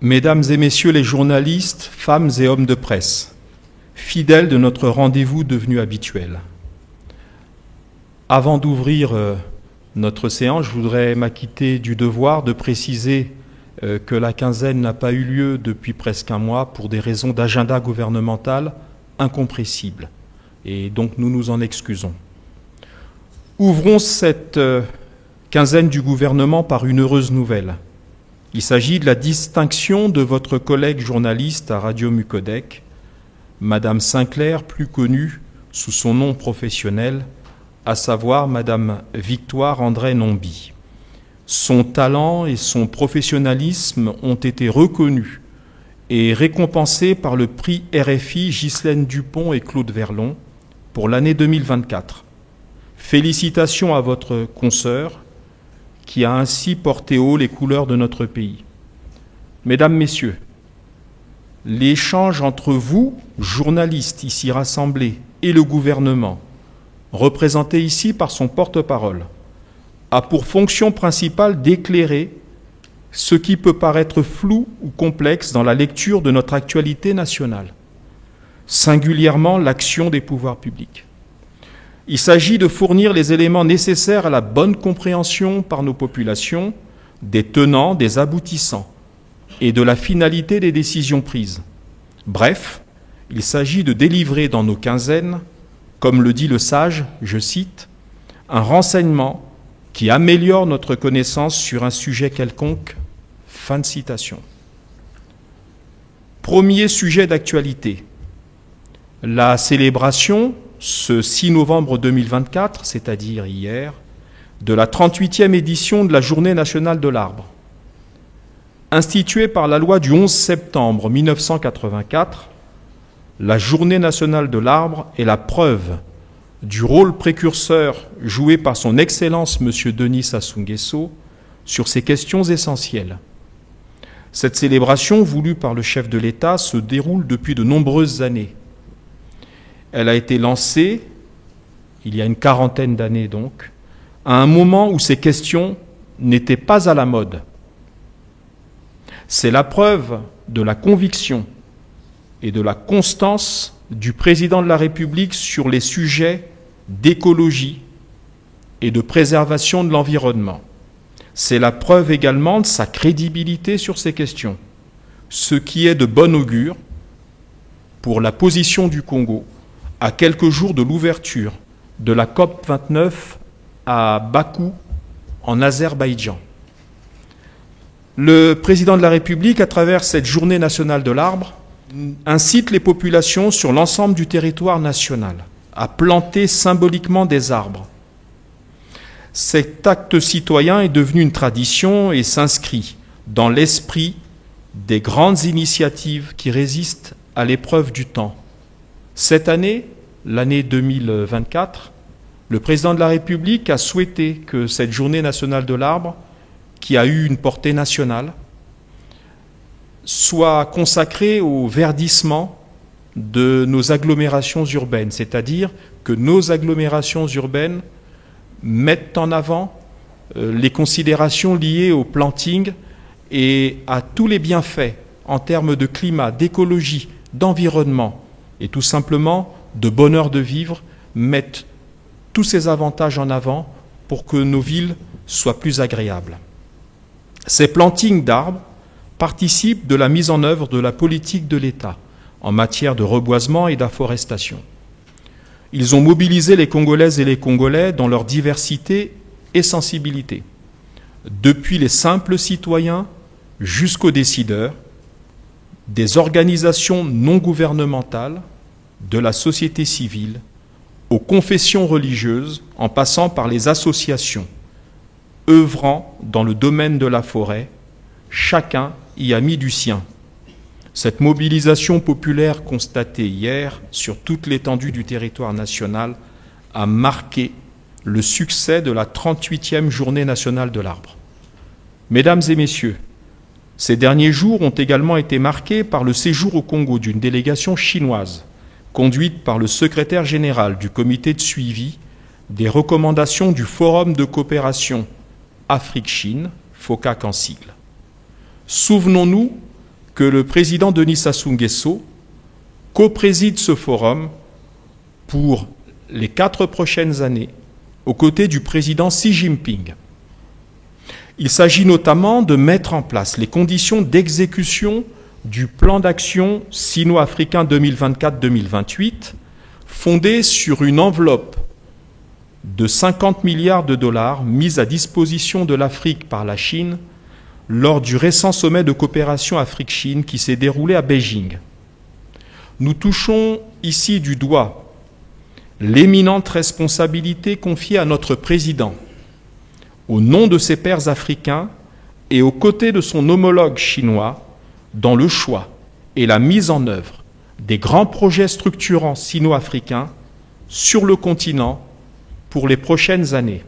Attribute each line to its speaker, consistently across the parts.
Speaker 1: Mesdames et messieurs les journalistes, femmes et hommes de presse, fidèles de notre rendez-vous devenu habituel. Avant d'ouvrir notre séance, je voudrais m'acquitter du devoir de préciser que la quinzaine n'a pas eu lieu depuis presque un mois pour des raisons d'agenda gouvernemental incompressibles. Et donc nous nous en excusons. Ouvrons cette quinzaine du gouvernement par une heureuse nouvelle. Il s'agit de la distinction de votre collègue journaliste à Radio Mucodec, Madame Sinclair, plus connue sous son nom professionnel, à savoir Madame Victoire André Nomby. Son talent et son professionnalisme ont été reconnus et récompensés par le prix RFI Ghislaine Dupont et Claude Verlon pour l'année 2024. Félicitations à votre consoeur qui a ainsi porté haut les couleurs de notre pays. Mesdames, Messieurs, l'échange entre vous, journalistes ici rassemblés, et le gouvernement, représenté ici par son porte-parole, a pour fonction principale d'éclairer ce qui peut paraître flou ou complexe dans la lecture de notre actualité nationale, singulièrement l'action des pouvoirs publics. Il s'agit de fournir les éléments nécessaires à la bonne compréhension par nos populations des tenants, des aboutissants et de la finalité des décisions prises. Bref, il s'agit de délivrer dans nos quinzaines, comme le dit le sage, je cite, un renseignement qui améliore notre connaissance sur un sujet quelconque. Fin de citation. Premier sujet d'actualité. La célébration, ce 6 novembre 2024, c'est-à-dire hier, de la 38e édition de la Journée nationale de l'arbre. Instituée par la loi du 11 septembre 1984, la Journée nationale de l'arbre est la preuve du rôle précurseur joué par son Excellence M. Denis Sassou Nguesso sur ces questions essentielles. Cette célébration, voulue par le chef de l'État, se déroule depuis de nombreuses années. Elle a été lancée, il y a une quarantaine d'années donc, à un moment où ces questions n'étaient pas à la mode. C'est la preuve de la conviction et de la constance du président de la République sur les sujets d'écologie et de préservation de l'environnement. C'est la preuve également de sa crédibilité sur ces questions, ce qui est de bon augure pour la position du Congo à quelques jours de l'ouverture de la COP29 à Bakou, en Azerbaïdjan. Le président de la République, à travers cette journée nationale de l'arbre, incite les populations sur l'ensemble du territoire national à planter symboliquement des arbres. Cet acte citoyen est devenu une tradition et s'inscrit dans l'esprit des grandes initiatives qui résistent à l'épreuve du temps. Cette année, l'année 2024, le président de la République a souhaité que cette journée nationale de l'arbre, qui a eu une portée nationale, soit consacrée au verdissement de nos agglomérations urbaines, c'est-à-dire que nos agglomérations urbaines mettent en avant les considérations liées au planting et à tous les bienfaits en termes de climat, d'écologie, d'environnement, et tout simplement de bonheur de vivre, mettent tous ces avantages en avant pour que nos villes soient plus agréables. Ces plantings d'arbres participent de la mise en œuvre de la politique de l'État en matière de reboisement et d'afforestation. Ils ont mobilisé les Congolaises et les Congolais dans leur diversité et sensibilité, depuis les simples citoyens jusqu'aux décideurs, des organisations non gouvernementales, de la société civile, aux confessions religieuses, en passant par les associations œuvrant dans le domaine de la forêt. Chacun y a mis du sien. Cette mobilisation populaire constatée hier sur toute l'étendue du territoire national a marqué le succès de la 38e Journée nationale de l'arbre. Mesdames et messieurs, ces derniers jours ont également été marqués par le séjour au Congo d'une délégation chinoise, conduite par le secrétaire général du comité de suivi des recommandations du Forum de coopération Afrique-Chine, FOCAC en sigle. Souvenons-nous que le président Denis Sassou Nguesso co-préside ce forum pour les 4 prochaines années aux côtés du président Xi Jinping. Il s'agit notamment de mettre en place les conditions d'exécution du plan d'action sino-africain 2024-2028, fondé sur une enveloppe de 50 milliards de dollars mise à disposition de l'Afrique par la Chine lors du récent sommet de coopération Afrique-Chine qui s'est déroulé à Beijing. Nous touchons ici du doigt l'éminente responsabilité confiée à notre président, au nom de ses pairs africains et aux côtés de son homologue chinois, dans le choix et la mise en œuvre des grands projets structurants sino-africains sur le continent pour les prochaines années.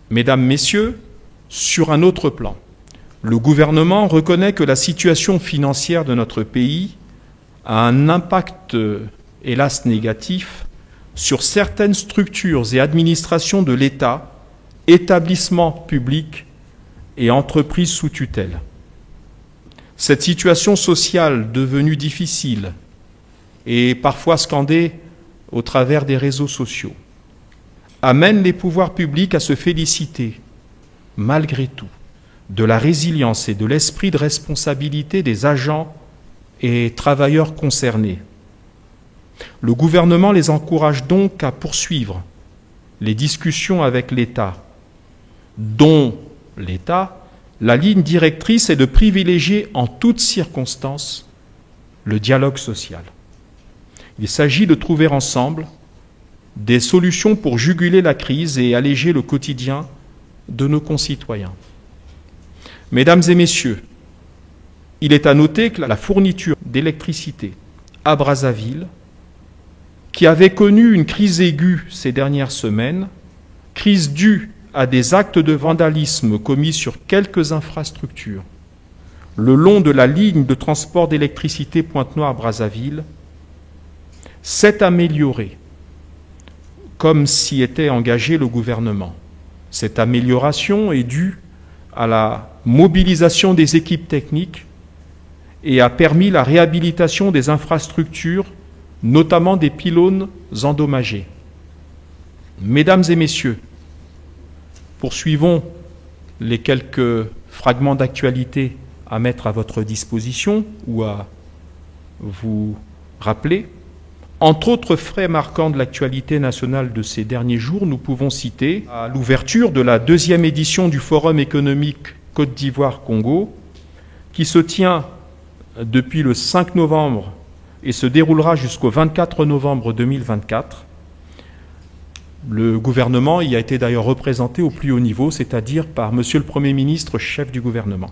Speaker 1: Mesdames, Messieurs, sur un autre plan, le gouvernement reconnaît que la situation financière de notre pays a un impact, hélas, négatif sur certaines structures et administrations de l'État, établissements publics et entreprises sous tutelle. Cette situation sociale devenue difficile et parfois scandée au travers des réseaux sociaux amène les pouvoirs publics à se féliciter, malgré tout, de la résilience et de l'esprit de responsabilité des agents et travailleurs concernés. Le gouvernement les encourage donc à poursuivre les discussions avec l'État, dont l'État, la ligne directrice est de privilégier en toutes circonstances le dialogue social. Il s'agit de trouver ensemble des solutions pour juguler la crise et alléger le quotidien de nos concitoyens. Mesdames et messieurs, il est à noter que la fourniture d'électricité à Brazzaville, qui avait connu une crise aiguë ces dernières semaines, crise due à des actes de vandalisme commis sur quelques infrastructures le long de la ligne de transport d'électricité Pointe-Noire-Brazzaville, s'est améliorée, comme s'y était engagé le gouvernement. Cette amélioration est due à la mobilisation des équipes techniques et a permis la réhabilitation des infrastructures, notamment des pylônes endommagés. Mesdames et messieurs, poursuivons les quelques fragments d'actualité à mettre à votre disposition ou à vous rappeler. Entre autres faits marquants de l'actualité nationale de ces derniers jours, nous pouvons citer à l'ouverture de la 2e édition du Forum économique Côte d'Ivoire-Congo, qui se tient depuis le 5 novembre et se déroulera jusqu'au 24 novembre 2024. Le gouvernement y a été d'ailleurs représenté au plus haut niveau, c'est-à-dire par Monsieur le Premier ministre, chef du gouvernement.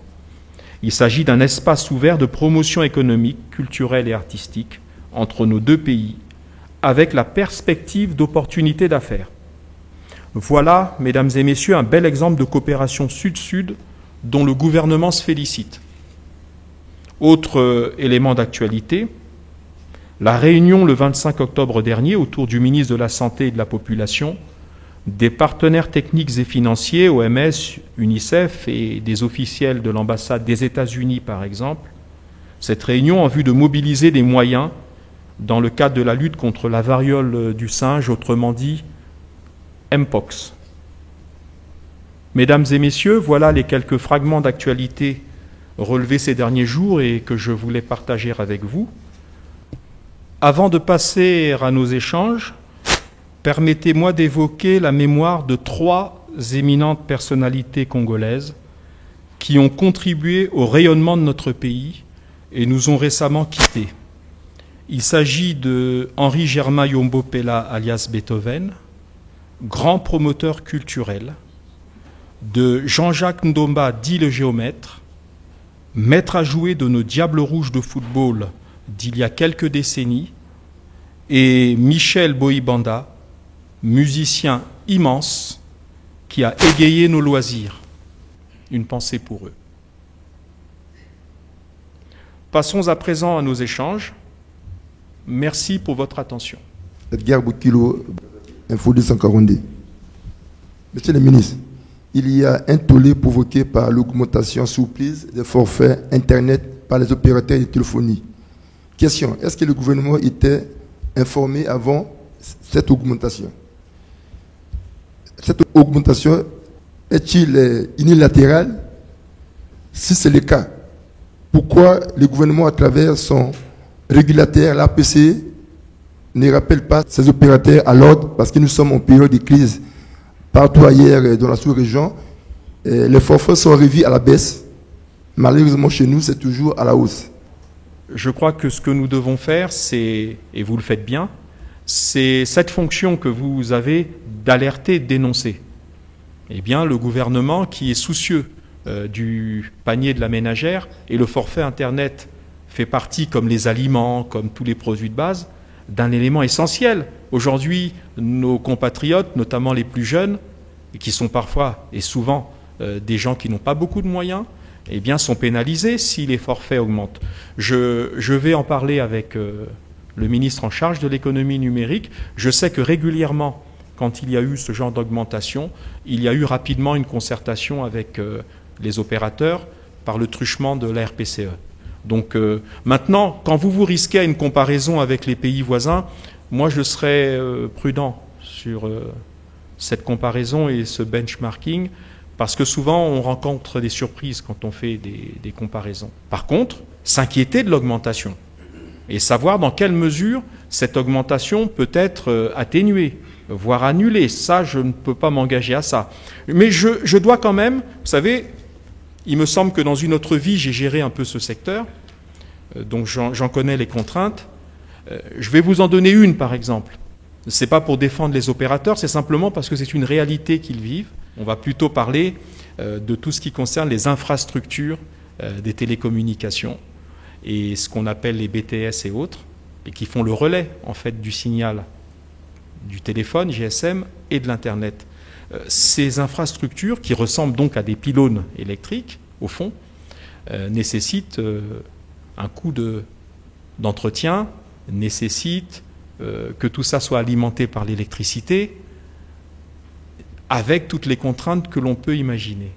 Speaker 1: Il s'agit d'un espace ouvert de promotion économique, culturelle et artistique entre nos deux pays, avec la perspective d'opportunités d'affaires. Voilà, mesdames et messieurs, un bel exemple de coopération sud-sud dont le gouvernement se félicite. Autre élément d'actualité, la réunion le 25 octobre dernier autour du ministre de la Santé et de la Population, des partenaires techniques et financiers, OMS, UNICEF et des officiels de l'ambassade des États-Unis par exemple. Cette réunion en vue de mobiliser des moyens dans le cadre de la lutte contre la variole du singe, autrement dit Mpox. Mesdames et messieurs, voilà les quelques fragments d'actualité relevés ces derniers jours et que je voulais partager avec vous. Avant de passer à nos échanges, permettez-moi d'évoquer la mémoire de 3 éminentes personnalités congolaises qui ont contribué au rayonnement de notre pays et nous ont récemment quittés. Il s'agit de Henri Germain Yombo Pella alias Beethoven, grand promoteur culturel, de Jean-Jacques Ndomba dit le géomètre, maître à jouer de nos Diables Rouges de football d'il y a quelques décennies, et Michel Boïbanda, musicien immense qui a égayé nos loisirs. Une pensée pour eux. Passons à présent à nos échanges. Merci pour votre attention.
Speaker 2: Edgar Boukilo, Info 240. Monsieur le ministre, il y a un tollé provoqué par l'augmentation surprise des forfaits Internet par les opérateurs de téléphonie. Question, est-ce que le gouvernement était informé avant cette augmentation? Cette augmentation est-il unilatérale? Si c'est le cas, pourquoi le gouvernement, à travers son régulateur, l'APC, ne rappelle pas ses opérateurs à l'ordre? Parce que nous sommes en période de crise partout ailleurs dans la sous-région. Les forfaits sont revus à la baisse. Malheureusement, chez nous, c'est toujours à la hausse.
Speaker 1: Je crois que ce que nous devons faire, c'est, et vous le faites bien, c'est cette fonction que vous avez d'alerter, de dénoncer. Eh bien, le gouvernement qui est soucieux du panier de la ménagère, et le forfait Internet fait partie, comme les aliments, comme tous les produits de base, d'un élément essentiel. Aujourd'hui, nos compatriotes, notamment les plus jeunes, et qui sont parfois et souvent des gens qui n'ont pas beaucoup de moyens, eh bien, sont pénalisés si les forfaits augmentent. Je vais en parler avec le ministre en charge de l'économie numérique. Je sais que régulièrement, quand il y a eu ce genre d'augmentation, il y a eu rapidement une concertation avec les opérateurs par le truchement de la RPCE. Donc maintenant, quand vous vous risquez à une comparaison avec les pays voisins, moi je serais prudent sur cette comparaison et ce benchmarking, parce que souvent on rencontre des surprises quand on fait des comparaisons. Par contre, s'inquiéter de l'augmentation et savoir dans quelle mesure cette augmentation peut être atténuée, voire annulée, ça je ne peux pas m'engager à ça. Mais je dois quand même, vous savez, il me semble que dans une autre vie j'ai géré un peu ce secteur, donc j'en connais les contraintes. Je vais vous en donner une par exemple. Ce n'est pas pour défendre les opérateurs, c'est simplement parce que c'est une réalité qu'ils vivent. On va plutôt parler de tout ce qui concerne les infrastructures des télécommunications et ce qu'on appelle les BTS et autres, et qui font le relais en fait du signal du téléphone, GSM, et de l'Internet. Ces infrastructures, qui ressemblent donc à des pylônes électriques, au fond, nécessitent un coût d'entretien, nécessitent que tout ça soit alimenté par l'électricité, avec toutes les contraintes que l'on peut imaginer.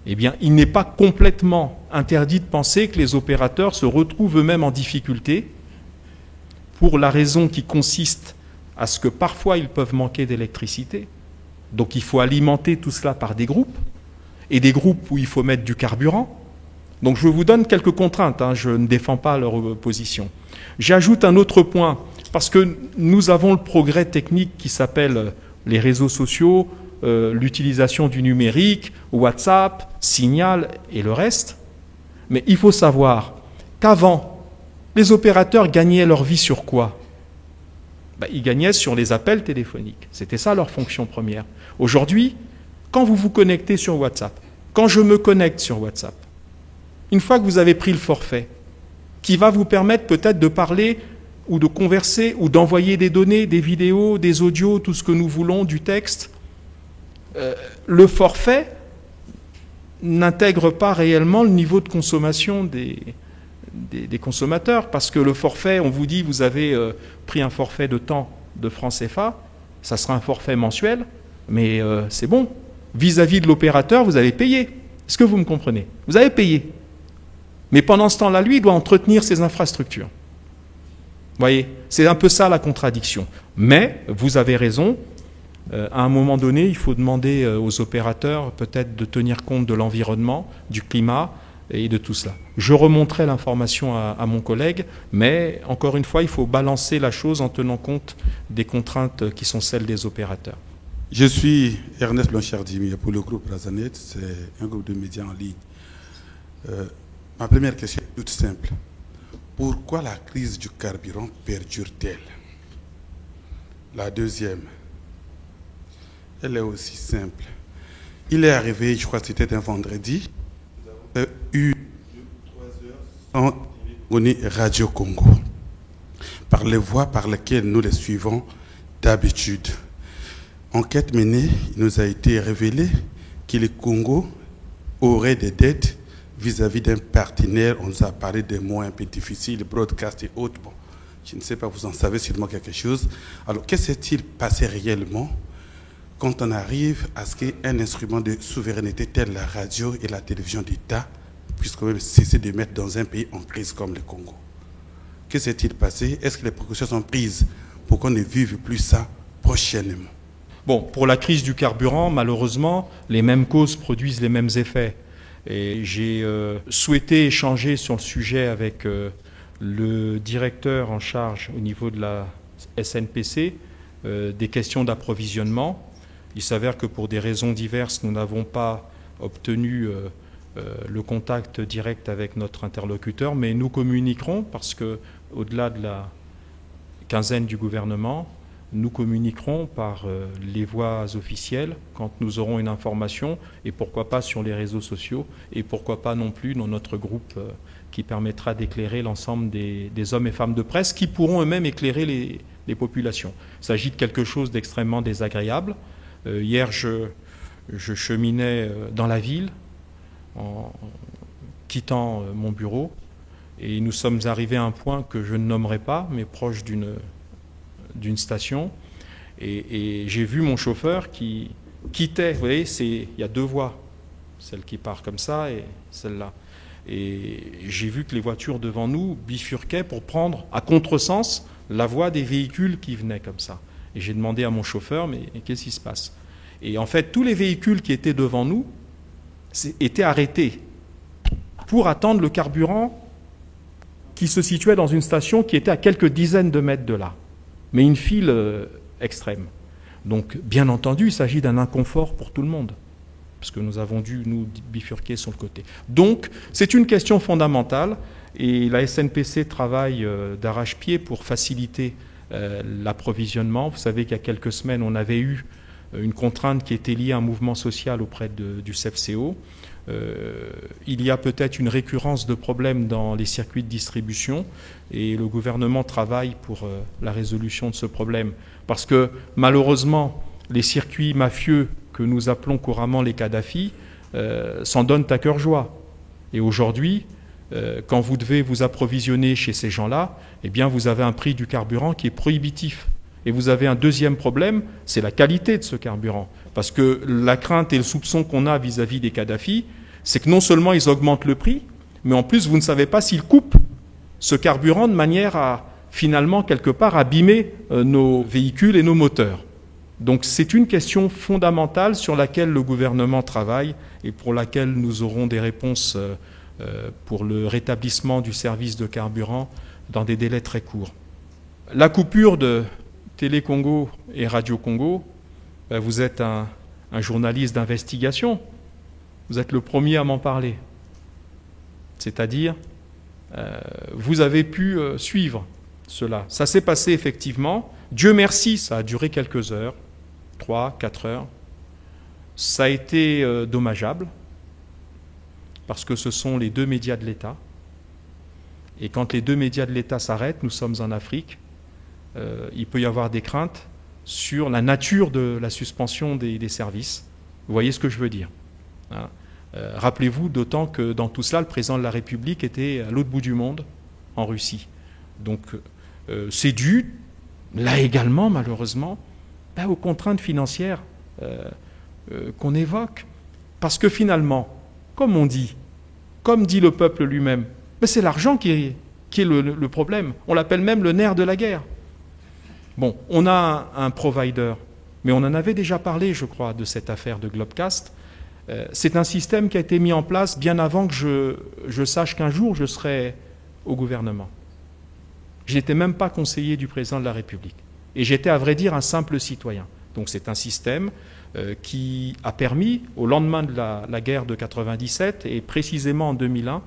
Speaker 1: Eh bien, il n'est pas complètement interdit de penser que les opérateurs se retrouvent eux-mêmes en difficulté pour la raison qui consiste à ce que parfois ils peuvent manquer d'électricité. Donc il faut alimenter tout cela par des groupes, et des groupes où il faut mettre du carburant. Donc je vous donne quelques contraintes, je ne défends pas leur position. J'ajoute un autre point, parce que nous avons le progrès technique qui s'appelle les réseaux sociaux, l'utilisation du numérique, WhatsApp, Signal et le reste. Mais il faut savoir qu'avant, les opérateurs gagnaient leur vie sur quoi? Ils gagnaient sur les appels téléphoniques. C'était ça leur fonction première. Aujourd'hui, quand vous vous connectez sur WhatsApp, quand je me connecte sur WhatsApp, une fois que vous avez pris le forfait, qui va vous permettre peut-être de parler ou de converser ou d'envoyer des données, des vidéos, des audios, tout ce que nous voulons, du texte, le forfait n'intègre pas réellement le niveau de consommation des consommateurs, parce que le forfait, on vous dit, vous avez pris un forfait de temps de francs CFA, ça sera un forfait mensuel, mais c'est bon. Vis-à-vis de l'opérateur, vous avez payé. Est-ce que vous me comprenez? Vous avez payé. Mais pendant ce temps-là, lui, il doit entretenir ses infrastructures. Vous voyez, c'est un peu ça la contradiction. Mais, vous avez raison, à un moment donné, il faut demander aux opérateurs peut-être de tenir compte de l'environnement, du climat et de tout cela. Je remonterai l'information à mon collègue, mais encore une fois, il faut balancer la chose en tenant compte des contraintes qui sont celles des opérateurs.
Speaker 3: Je suis Ernest Blanchard-Dimi pour le groupe Razanet, c'est un groupe de médias en ligne. Ma première question est toute simple. Pourquoi la crise du carburant perdure-t-elle? La deuxième, elle est aussi simple. Il est arrivé, je crois que c'était un vendredi, nous avons eu 3 heures sans Radio Congo, par les voies par lesquelles nous les suivons d'habitude. Enquête menée, il nous a été révélé que le Congo aurait des dettes vis-à-vis d'un partenaire. On nous a parlé des mots un peu difficiles, broadcast et autres. Bon, je ne sais pas, vous en savez sûrement quelque chose. Alors, qu'est-ce qui s'est passé réellement quand on arrive à ce qu'un instrument de souveraineté tel la radio et la télévision d'État puisse quand même cesser de mettre dans un pays en crise comme le Congo. Que s'est-il passé? Est-ce que les précautions sont prises pour qu'on ne vive plus ça prochainement?
Speaker 1: Bon, pour la crise du carburant, malheureusement, les mêmes causes produisent les mêmes effets. Et j'ai souhaité échanger sur le sujet avec le directeur en charge au niveau de la SNPC des questions d'approvisionnement. Il s'avère que pour des raisons diverses, nous n'avons pas obtenu le contact direct avec notre interlocuteur, mais nous communiquerons parce que, au-delà de la quinzaine du gouvernement, nous communiquerons par les voies officielles quand nous aurons une information, et pourquoi pas sur les réseaux sociaux, et pourquoi pas non plus dans notre groupe qui permettra d'éclairer l'ensemble des hommes et femmes de presse qui pourront eux-mêmes éclairer les populations. Il s'agit de quelque chose d'extrêmement désagréable. Hier, je cheminais dans la ville en quittant mon bureau, et nous sommes arrivés à un point que je ne nommerai pas, mais proche d'une station, et j'ai vu mon chauffeur qui quittait. Vous voyez, il y a deux voies, celle qui part comme ça et celle-là. Et j'ai vu que les voitures devant nous bifurquaient pour prendre à contresens la voie des véhicules qui venaient comme ça. Et j'ai demandé à mon chauffeur, mais qu'est-ce qui se passe? Et en fait, tous les véhicules qui étaient devant nous étaient arrêtés pour attendre le carburant qui se situait dans une station qui était à quelques dizaines de mètres de là, mais une file extrême. Donc, bien entendu, il s'agit d'un inconfort pour tout le monde, parce que nous avons dû nous bifurquer sur le côté. Donc, c'est une question fondamentale, et la SNPC travaille d'arrache-pied pour faciliter l'approvisionnement. Vous savez qu'il y a quelques semaines, on avait eu une contrainte qui était liée à un mouvement social auprès du CEFCO. Il y a peut-être une récurrence de problèmes dans les circuits de distribution, et le gouvernement travaille pour la résolution de ce problème. Parce que malheureusement, les circuits mafieux que nous appelons couramment les Kadhafi s'en donnent à cœur joie. Et aujourd'hui, quand vous devez vous approvisionner chez ces gens-là, eh bien vous avez un prix du carburant qui est prohibitif. Et vous avez un deuxième problème, c'est la qualité de ce carburant. Parce que la crainte et le soupçon qu'on a vis-à-vis des Kadhafi, c'est que non seulement ils augmentent le prix, mais en plus vous ne savez pas s'ils coupent ce carburant de manière à finalement quelque part abîmer nos véhicules et nos moteurs. Donc c'est une question fondamentale sur laquelle le gouvernement travaille et pour laquelle nous aurons des réponses pour le rétablissement du service de carburant dans des délais très courts. La coupure de Télé Congo et Radio Congo, vous êtes un journaliste d'investigation, vous êtes le premier à m'en parler. C'est-à-dire, vous avez pu suivre cela. Ça s'est passé effectivement. Dieu merci, ça a duré quelques heures, 3, 4 heures. Ça a été dommageable, parce que ce sont les deux médias de l'État. Et quand les deux médias de l'État s'arrêtent, nous sommes en Afrique, il peut y avoir des craintes sur la nature de la suspension des services. Vous voyez ce que je veux dire, hein. Rappelez-vous, d'autant que dans tout cela, le président de la République était à l'autre bout du monde, en Russie. Donc c'est dû, là également malheureusement, aux contraintes financières qu'on évoque. Parce que finalement, comme dit le peuple lui-même, c'est l'argent qui est le problème. On l'appelle même le nerf de la guerre. Bon, on a un provider, mais on en avait déjà parlé, je crois, de cette affaire de Globecast. C'est un système qui a été mis en place bien avant que je sache qu'un jour je serai au gouvernement. Je n'étais même pas conseiller du président de la République. Et j'étais, à vrai dire, un simple citoyen. Donc c'est un système qui a permis, au lendemain de la guerre de 97 et précisément en 2001,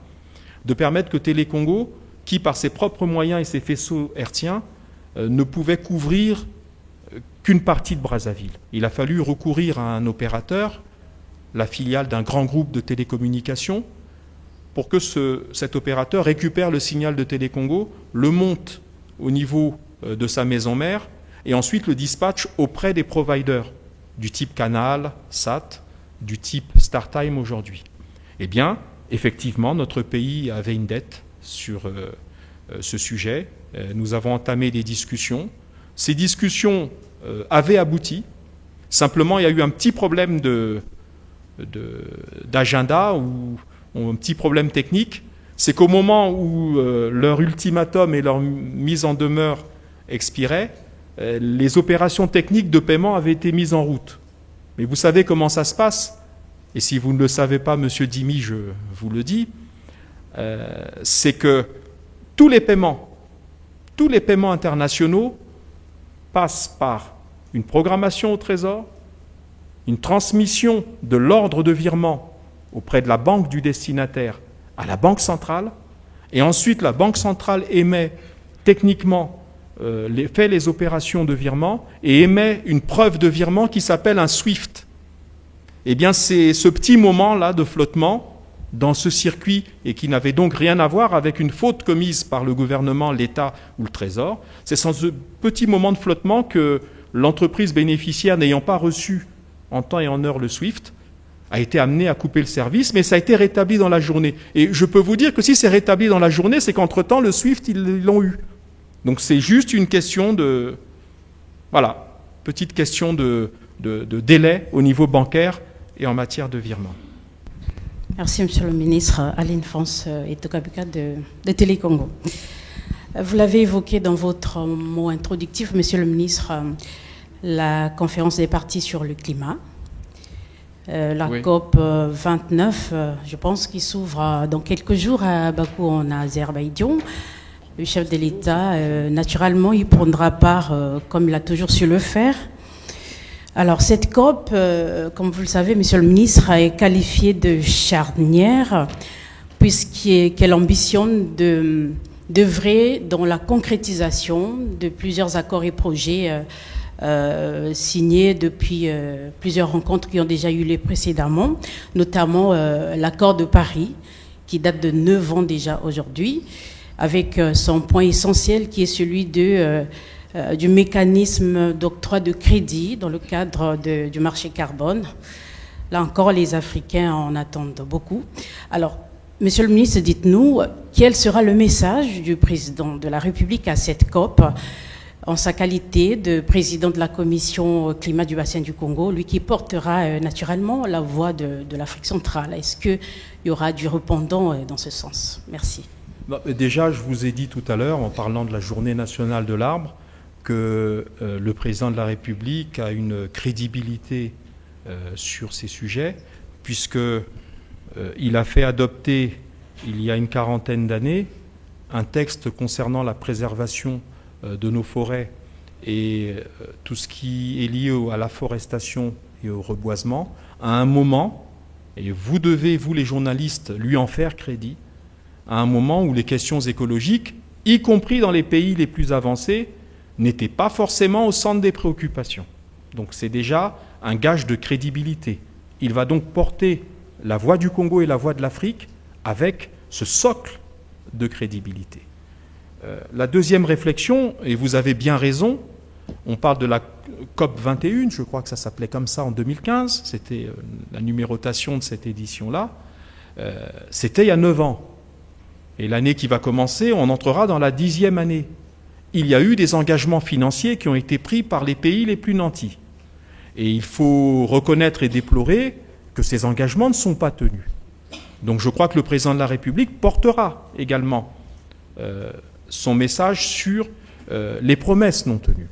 Speaker 1: de permettre que Télé Congo, qui par ses propres moyens et ses faisceaux hertziens, ne pouvait couvrir qu'une partie de Brazzaville. Il a fallu recourir à un opérateur, la filiale d'un grand groupe de télécommunications, pour que cet opérateur récupère le signal de Télé Congo, le monte au niveau de sa maison mère, et ensuite le dispatche auprès des providers du type Canal, SAT, du type StarTime aujourd'hui. Eh bien, effectivement, notre pays avait une dette sur ce sujet. Nous avons entamé des discussions. Ces discussions avaient abouti. Simplement, il y a eu un petit problème d'agenda où ont un petit problème technique, c'est qu'au moment où leur ultimatum et leur mise en demeure expiraient, les opérations techniques de paiement avaient été mises en route. Mais vous savez comment ça se passe, et si vous ne le savez pas, Monsieur Dimi, je vous le dis, c'est que tous les paiements internationaux passent par une programmation au Trésor, une transmission de l'ordre de virement auprès de la banque du destinataire à la Banque centrale, et ensuite la Banque centrale émet techniquement, fait les opérations de virement et émet une preuve de virement qui s'appelle un SWIFT. Eh bien, c'est ce petit moment-là de flottement dans ce circuit et qui n'avait donc rien à voir avec une faute commise par le gouvernement, l'État ou le Trésor. C'est sans ce petit moment de flottement que l'entreprise bénéficiaire n'ayant pas reçu en temps et en heure le SWIFT a été amenée à couper le service, mais ça a été rétabli dans la journée. Et je peux vous dire que si c'est rétabli dans la journée, c'est qu'entre-temps, le SWIFT, ils l'ont eu. Donc c'est juste une question de... Voilà, petite question de délai au niveau bancaire et en matière de virement.
Speaker 4: Merci, Monsieur le ministre. Aline France et Tokabuka de Télécongo. Vous l'avez évoqué dans votre mot introductif, Monsieur le ministre, la conférence des parties sur le climat. Oui. COP 29, je pense, qui s'ouvre dans quelques jours à Bakou, en Azerbaïdjan. Le chef de l'État, naturellement, il prendra part, comme il a toujours su le faire. Alors, cette COP, comme vous le savez, Monsieur le ministre, est qualifiée de charnière, puisqu'elle ambitionne d'œuvrer dans la concrétisation de plusieurs accords et projets signés depuis plusieurs rencontres qui ont déjà eu lieu précédemment, notamment l'accord de Paris, qui date de 9 ans déjà aujourd'hui, avec son point essentiel qui est celui du mécanisme d'octroi de crédit dans le cadre du marché carbone. Là encore, les Africains en attendent beaucoup. Alors, Monsieur le ministre, dites-nous, quel sera le message du président de la République à cette COP en sa qualité de président de la commission climat du bassin du Congo, lui qui portera naturellement la voix de l'Afrique centrale. Est-ce qu'il y aura du répondant dans ce sens? Merci.
Speaker 1: Déjà, je vous ai dit tout à l'heure, en parlant de la journée nationale de l'arbre, que le président de la République a une crédibilité sur ces sujets, puisqu'il a fait adopter, il y a une quarantaine d'années, un texte concernant la préservation de nos forêts et tout ce qui est lié à la forestation et au reboisement, à un moment, et vous devez, vous les journalistes, lui en faire crédit, à un moment où les questions écologiques, y compris dans les pays les plus avancés, n'étaient pas forcément au centre des préoccupations. Donc c'est déjà un gage de crédibilité. Il va donc porter la voix du Congo et la voix de l'Afrique avec ce socle de crédibilité. La deuxième réflexion, et vous avez bien raison, on parle de la COP 21, je crois que ça s'appelait comme ça en 2015, c'était la numérotation de cette édition-là, c'était il y a 9 ans. Et l'année qui va commencer, on entrera dans la 10e année. Il y a eu des engagements financiers qui ont été pris par les pays les plus nantis. Et il faut reconnaître et déplorer que ces engagements ne sont pas tenus. Donc je crois que le président de la République portera également son message sur les promesses non tenues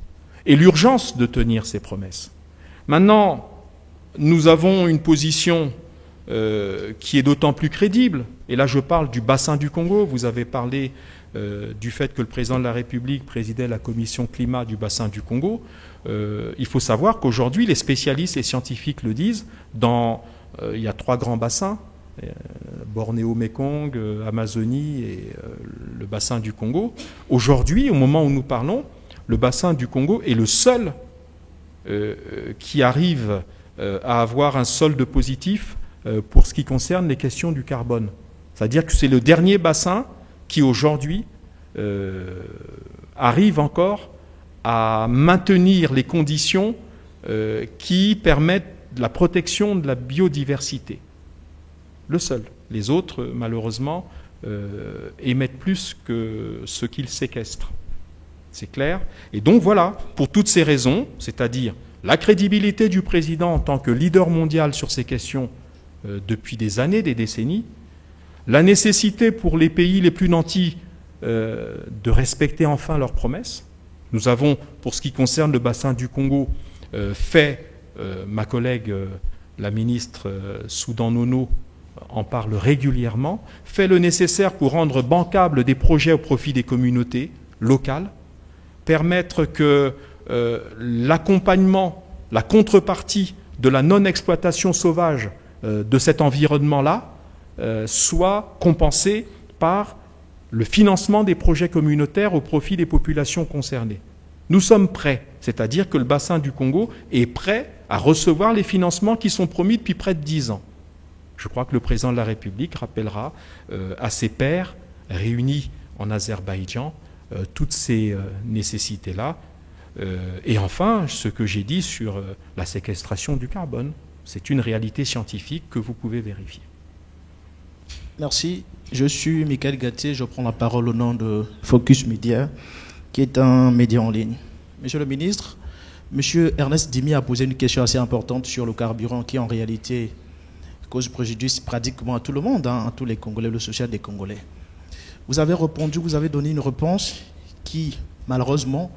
Speaker 1: et l'urgence de tenir ces promesses. Maintenant, nous avons une position qui est d'autant plus crédible, et là je parle du bassin du Congo, vous avez parlé du fait que le président de la République présidait la commission climat du bassin du Congo. Il faut savoir qu'aujourd'hui, les spécialistes et scientifiques le disent, il y a 3 grands bassins, Bornéo-Mékong, Amazonie et le bassin du Congo. Aujourd'hui, au moment où nous parlons, le bassin du Congo est le seul qui arrive à avoir un solde positif pour ce qui concerne les questions du carbone. C'est-à-dire que c'est le dernier bassin qui aujourd'hui arrive encore à maintenir les conditions qui permettent la protection de la biodiversité. Le seul. Les autres, malheureusement, émettent plus que ce qu'ils séquestrent. C'est clair. Et donc voilà, pour toutes ces raisons, c'est-à-dire la crédibilité du président en tant que leader mondial sur ces questions depuis des années, des décennies, la nécessité pour les pays les plus nantis de respecter enfin leurs promesses. Nous avons, pour ce qui concerne le bassin du Congo, ma collègue, la ministre Soudan Nono, en parle régulièrement, fait le nécessaire pour rendre bancables des projets au profit des communautés locales, permettre que l'accompagnement, la contrepartie de la non-exploitation sauvage de cet environnement-là soit compensée par le financement des projets communautaires au profit des populations concernées. Nous sommes prêts, c'est-à-dire que le bassin du Congo est prêt à recevoir les financements qui sont promis depuis près de 10 ans. Je crois que le président de la République rappellera à ses pairs réunis en Azerbaïdjan toutes ces nécessités-là. Et enfin, ce que j'ai dit sur la séquestration du carbone, c'est une réalité scientifique que vous pouvez vérifier.
Speaker 5: Merci. Je suis Michael Gatier, je prends la parole au nom de Focus Media, qui est un média en ligne. Monsieur le ministre, Monsieur Ernest Dimi a posé une question assez importante sur le carburant qui en réalité cause préjudice pratiquement à tout le monde, à tous les Congolais, le social des Congolais. Vous avez répondu, vous avez donné une réponse qui, malheureusement,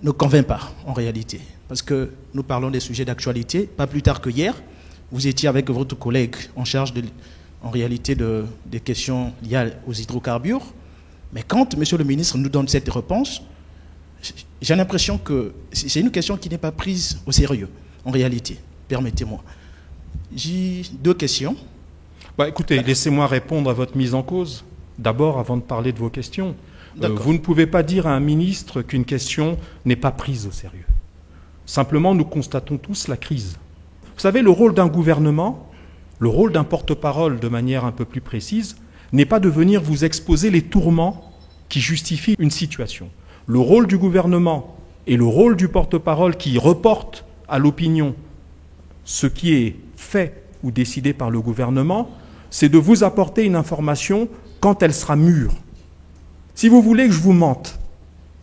Speaker 5: ne convainc pas en réalité. Parce que nous parlons des sujets d'actualité. Pas plus tard que hier, vous étiez avec votre collègue en charge en réalité des questions liées aux hydrocarbures. Mais quand Monsieur le ministre nous donne cette réponse, j'ai l'impression que c'est une question qui n'est pas prise au sérieux, en réalité. Permettez-moi. J'ai deux questions.
Speaker 1: Écoutez, laissez-moi répondre à votre mise en cause, d'abord avant de parler de vos questions. Vous ne pouvez pas dire à un ministre qu'une question n'est pas prise au sérieux. Simplement, nous constatons tous la crise. Vous savez, le rôle d'un gouvernement, le rôle d'un porte-parole de manière un peu plus précise, n'est pas de venir vous exposer les tourments qui justifient une situation. Le rôle du gouvernement et le rôle du porte-parole qui reporte à l'opinion ce qui est fait ou décidé par le gouvernement, c'est de vous apporter une information quand elle sera mûre. Si vous voulez que je vous mente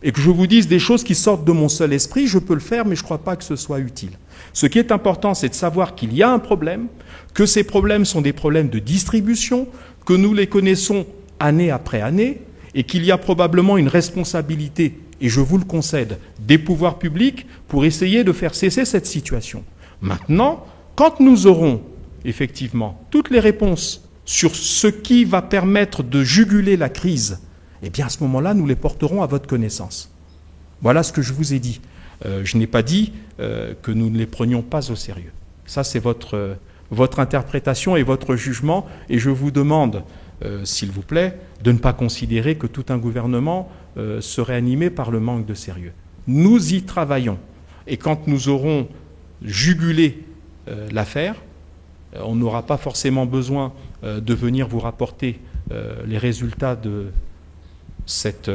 Speaker 1: et que je vous dise des choses qui sortent de mon seul esprit, je peux le faire, mais je ne crois pas que ce soit utile. Ce qui est important, c'est de savoir qu'il y a un problème, que ces problèmes sont des problèmes de distribution, que nous les connaissons année après année, et qu'il y a probablement une responsabilité, et je vous le concède, des pouvoirs publics pour essayer de faire cesser cette situation. Maintenant, quand nous aurons effectivement toutes les réponses sur ce qui va permettre de juguler la crise, eh bien à ce moment-là, nous les porterons à votre connaissance. Voilà ce que je vous ai dit. Je n'ai pas dit que nous ne les prenions pas au sérieux. Ça, c'est votre interprétation et votre jugement, et je vous demande, s'il vous plaît, de ne pas considérer que tout un gouvernement serait animé par le manque de sérieux. Nous y travaillons, et quand nous aurons jugulé l'affaire, on n'aura pas forcément besoin de venir vous rapporter les résultats de cette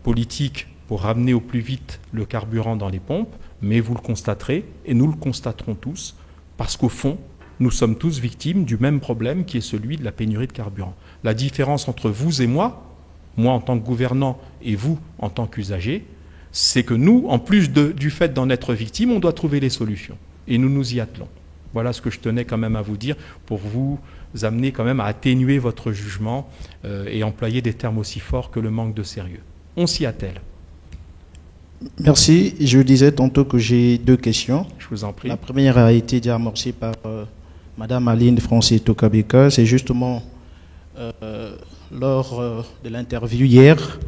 Speaker 1: politique pour ramener au plus vite le carburant dans les pompes, mais vous le constaterez, et nous le constaterons tous, parce qu'au fond, nous sommes tous victimes du même problème qui est celui de la pénurie de carburant. La différence entre vous et moi en tant que gouvernant et vous en tant qu'usager, c'est que nous, en plus du fait d'en être victimes, on doit trouver les solutions. Et nous nous y attelons. Voilà ce que je tenais quand même à vous dire pour vous amener quand même à atténuer votre jugement et employer des termes aussi forts que le manque de sérieux. On s'y attelle.
Speaker 5: Merci. Je disais tantôt que j'ai deux questions.
Speaker 1: Je vous en prie.
Speaker 5: La première a été déjà amorcée par Madame Aline Francais Tokabeka. C'est justement lors de l'interview hier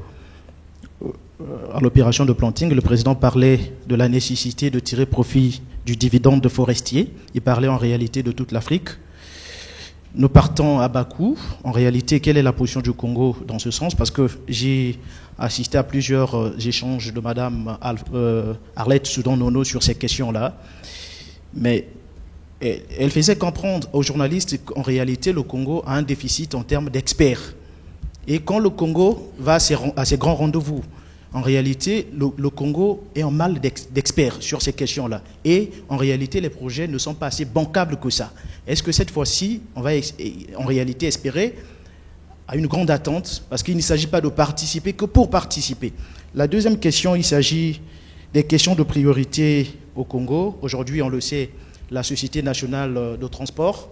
Speaker 5: à l'opération de planting, le président parlait de la nécessité de tirer profit du dividende de forestier. Il parlait en réalité de toute l'Afrique. Nous partons à Bakou. En réalité, quelle est la position du Congo dans ce sens? Parce que j'ai assisté à plusieurs échanges de Madame Arlette Soudan Nono sur ces questions-là. Mais elle faisait comprendre aux journalistes qu'en réalité, le Congo a un déficit en termes d'experts. Et quand le Congo va à ses grands rendez-vous, en réalité, le Congo est en mal d'experts sur ces questions-là. Et en réalité, les projets ne sont pas assez bancables que ça. Est-ce que cette fois-ci, on va en réalité espérer à une grande attente, parce qu'il ne s'agit pas de participer que pour participer. La deuxième question, il s'agit des questions de priorité au Congo. Aujourd'hui, on le sait, la Société nationale de transport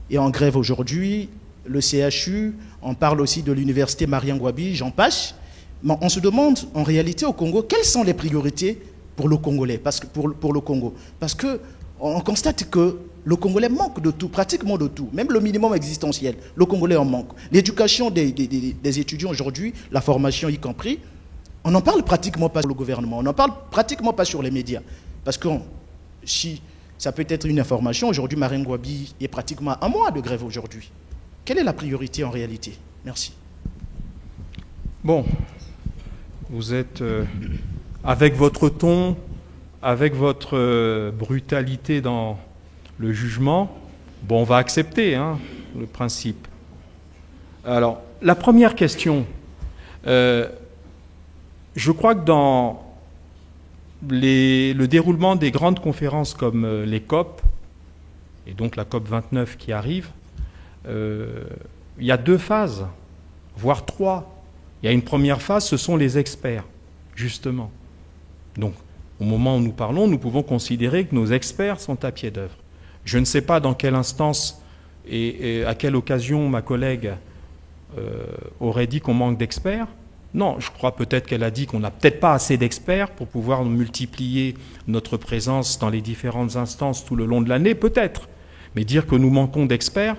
Speaker 5: est en grève aujourd'hui. Le CHU, on parle aussi de l'université Marien Ngouabi, j'en passe. Mais on se demande, en réalité, au Congo, quelles sont les priorités pour le Congolais, pour le Congo. Parce qu'on constate que le Congolais manque de tout, pratiquement de tout, même le minimum existentiel. Le Congolais en manque. L'éducation des étudiants aujourd'hui, la formation y compris, on n'en parle pratiquement pas sur le gouvernement, on n'en parle pratiquement pas sur les médias. Parce que si ça peut être une information, aujourd'hui, Marien Ngouabi est pratiquement à 1 mois de grève aujourd'hui. Quelle est la priorité en réalité? Merci.
Speaker 1: Bon, vous êtes, avec votre ton, avec votre brutalité dans le jugement, bon, on va accepter le principe. Alors, la première question, je crois que dans le déroulement des grandes conférences comme les COP, et donc la COP 29 qui arrive, il y a 2 phases, voire 3. Il y a une première phase, ce sont les experts, justement. Donc, au moment où nous parlons, nous pouvons considérer que nos experts sont à pied d'œuvre. Je ne sais pas dans quelle instance et à quelle occasion ma collègue aurait dit qu'on manque d'experts. Non, je crois peut-être qu'elle a dit qu'on n'a peut-être pas assez d'experts pour pouvoir multiplier notre présence dans les différentes instances tout le long de l'année, peut-être. Mais dire que nous manquons d'experts,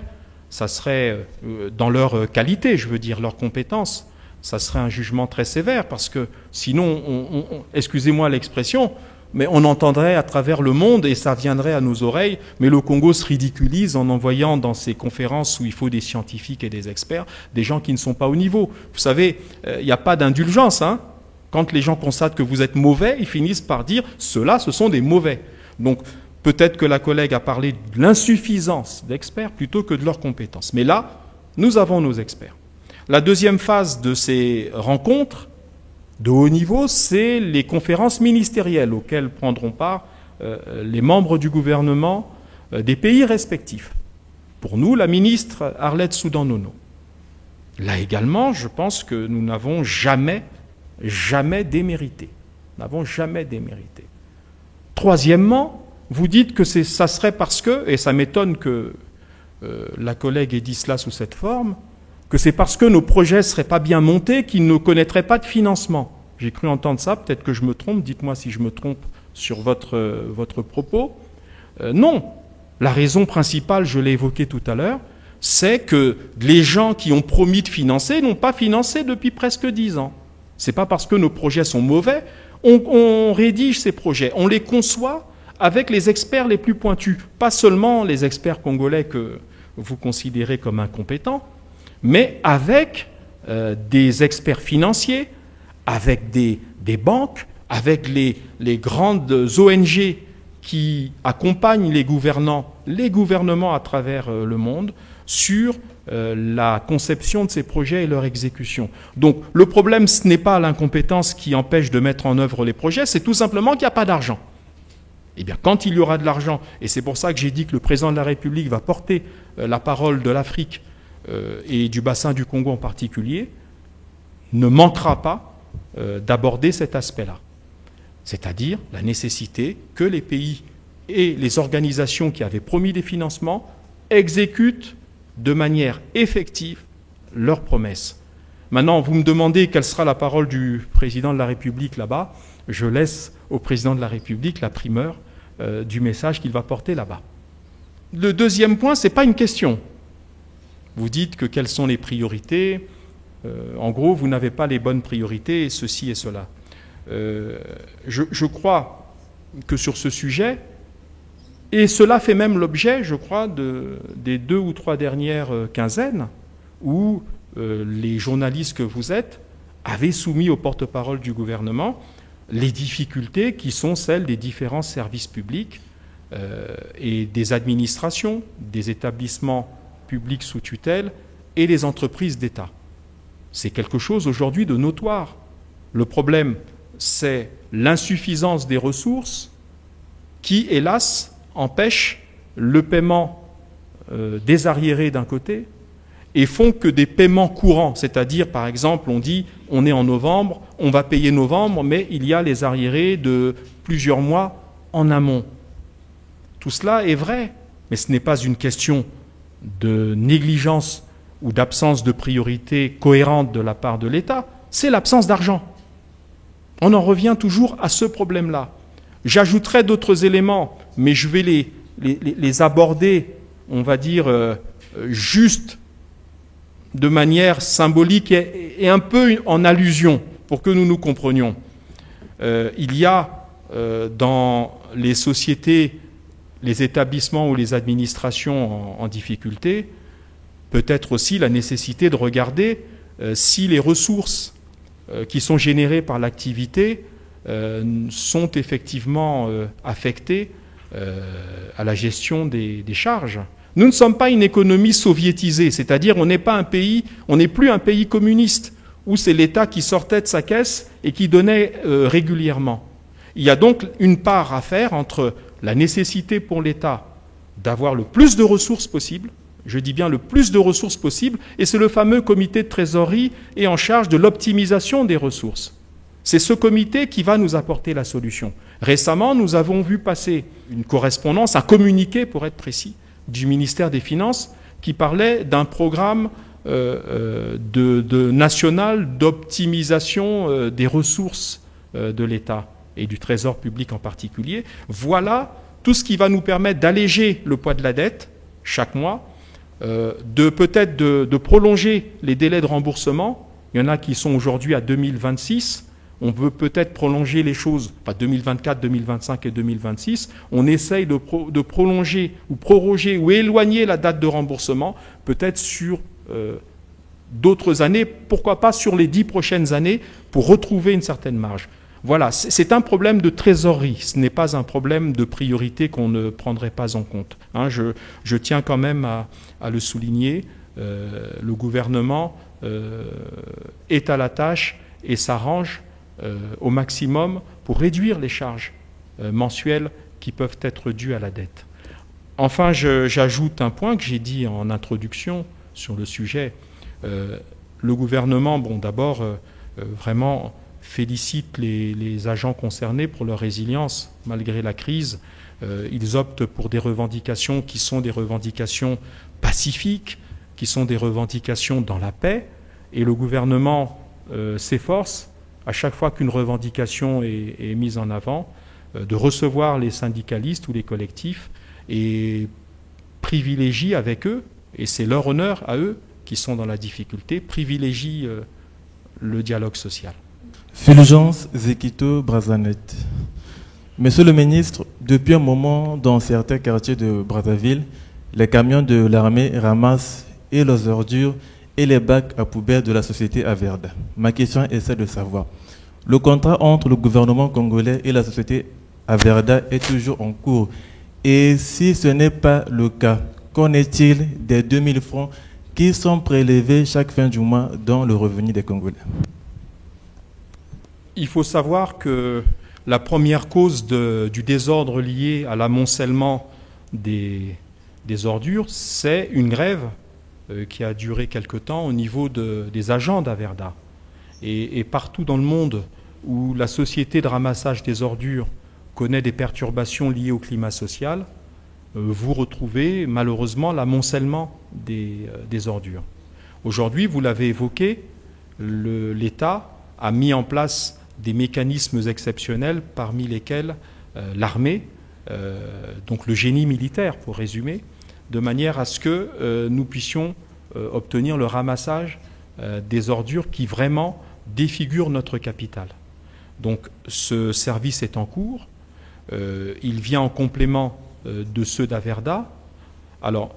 Speaker 1: ça serait, dans leur qualité, je veux dire, leur compétence, ça serait un jugement très sévère, parce que sinon, excusez-moi l'expression, mais on entendrait à travers le monde, et ça viendrait à nos oreilles, mais le Congo se ridiculise en envoyant dans ces conférences où il faut des scientifiques et des experts, des gens qui ne sont pas au niveau. Vous savez, il n'y a pas d'indulgence. Quand les gens constatent que vous êtes mauvais, ils finissent par dire « ceux-là, ce sont des mauvais ». Donc, peut-être que la collègue a parlé de l'insuffisance d'experts plutôt que de leurs compétences. Mais là, nous avons nos experts. La deuxième phase de ces rencontres de haut niveau, c'est les conférences ministérielles auxquelles prendront part les membres du gouvernement des pays respectifs. Pour nous, la ministre Arlette Soudan-Nono. Là également, je pense que nous n'avons jamais démérité. Nous n'avons jamais démérité. Troisièmement, vous dites que ça serait parce que, et ça m'étonne que la collègue ait dit cela sous cette forme, que c'est parce que nos projets ne seraient pas bien montés qu'ils ne connaîtraient pas de financement. J'ai cru entendre ça, peut-être que je me trompe, dites-moi si je me trompe sur votre propos. Non, la raison principale, je l'ai évoqué tout à l'heure, c'est que les gens qui ont promis de financer n'ont pas financé depuis presque 10 ans. Ce n'est pas parce que nos projets sont mauvais, on rédige ces projets, on les conçoit avec les experts les plus pointus, pas seulement les experts congolais que vous considérez comme incompétents, mais avec des experts financiers, avec des banques, avec les grandes ONG qui accompagnent les gouvernements à travers le monde sur la conception de ces projets et leur exécution. Donc le problème, ce n'est pas l'incompétence qui empêche de mettre en œuvre les projets, c'est tout simplement qu'il n'y a pas d'argent. Eh bien, quand il y aura de l'argent, et c'est pour ça que j'ai dit que le président de la République va porter la parole de l'Afrique et du bassin du Congo en particulier, ne manquera pas d'aborder cet aspect-là. C'est-à-dire la nécessité que les pays et les organisations qui avaient promis des financements exécutent de manière effective leurs promesses. Maintenant, vous me demandez quelle sera la parole du président de la République là-bas. Je laisse au président de la République la primeur du message qu'il va porter là-bas. Le deuxième point, ce n'est pas une question. Vous dites que quelles sont les priorités. En gros, vous n'avez pas les bonnes priorités, et ceci et cela. Je crois que sur ce sujet, et cela fait même l'objet, je crois, des 2 ou 3 dernières quinzaines, où les journalistes que vous êtes avaient soumis au porte-parole du gouvernement les difficultés qui sont celles des différents services publics et des administrations, des établissements publics sous tutelle et les entreprises d'État. C'est quelque chose aujourd'hui de notoire. Le problème, c'est l'insuffisance des ressources qui, hélas, empêche le paiement des arriérés d'un côté et font que des paiements courants, c'est-à-dire, par exemple, on dit, on est en novembre, on va payer novembre, mais il y a les arriérés de plusieurs mois en amont. Tout cela est vrai, mais ce n'est pas une question de négligence ou d'absence de priorité cohérente de la part de l'État, c'est l'absence d'argent. On en revient toujours à ce problème-là. J'ajouterai d'autres éléments, mais je vais les aborder, on va dire, juste de manière symbolique et un peu en allusion, pour que nous nous comprenions. Il y a dans les sociétés, les établissements ou les administrations en difficulté, peut-être aussi la nécessité de regarder si les ressources qui sont générées par l'activité sont effectivement affectées à la gestion des charges. Nous ne sommes pas une économie soviétisée, c'est-à-dire on n'est plus un pays communiste où c'est l'État qui sortait de sa caisse et qui donnait régulièrement. Il y a donc une part à faire entre la nécessité pour l'État d'avoir le plus de ressources possible, je dis bien le plus de ressources possible, et c'est le fameux comité de trésorerie et en charge de l'optimisation des ressources. C'est ce comité qui va nous apporter la solution. Récemment, nous avons vu passer une correspondance, un communiqué pour être précis, du ministère des Finances qui parlait d'un programme national d'optimisation des ressources de l'État et du Trésor public en particulier. Voilà tout ce qui va nous permettre d'alléger le poids de la dette chaque mois, peut-être de prolonger les délais de remboursement. Il y en a qui sont aujourd'hui à 2026. On veut peut-être prolonger les choses, enfin 2024, 2025 et 2026. On essaye de prolonger ou proroger ou éloigner la date de remboursement, peut-être sur d'autres années, pourquoi pas sur les 10 prochaines années, pour retrouver une certaine marge. Voilà, c'est un problème de trésorerie, ce n'est pas un problème de priorité qu'on ne prendrait pas en compte. Hein, je tiens quand même à le souligner, le gouvernement est à la tâche et s'arrange au maximum pour réduire les charges mensuelles qui peuvent être dues à la dette. Enfin, j'ajoute un point que j'ai dit en introduction sur le sujet. Le gouvernement, d'abord, vraiment félicite les agents concernés pour leur résilience malgré la crise. Ils optent pour des revendications qui sont des revendications pacifiques, qui sont des revendications dans la paix, et le gouvernement s'efforce, à chaque fois qu'une revendication est mise en avant, de recevoir les syndicalistes ou les collectifs et privilégie avec eux, et c'est leur honneur à eux qui sont dans la difficulté, privilégie le dialogue social.
Speaker 6: Fulgence Zekito Brazanet. Monsieur le ministre, depuis un moment, dans certains quartiers de Brazzaville, les camions de l'armée ramassent et les ordures et les bacs à poubelles de la société Averda. Ma question est celle de savoir, le contrat entre le gouvernement congolais et la société Averda est toujours en cours. Et si ce n'est pas le cas, qu'en est-il des 2000 francs qui sont prélevés chaque fin du mois dans le revenu des Congolais?
Speaker 1: Il faut savoir que la première cause du désordre lié à l'amoncellement des ordures, c'est une grève qui a duré quelque temps au niveau des agents d'Averda. Et partout dans le monde où la société de ramassage des ordures connaît des perturbations liées au climat social, vous retrouvez malheureusement l'amoncellement des ordures. Aujourd'hui, vous l'avez évoqué, l'État a mis en place des mécanismes exceptionnels, parmi lesquels l'armée, donc le génie militaire pour résumer, de manière à ce que nous puissions obtenir le ramassage des ordures qui vraiment défigurent notre capitale. Donc ce service est en cours, il vient en complément de ceux d'Averda. Alors,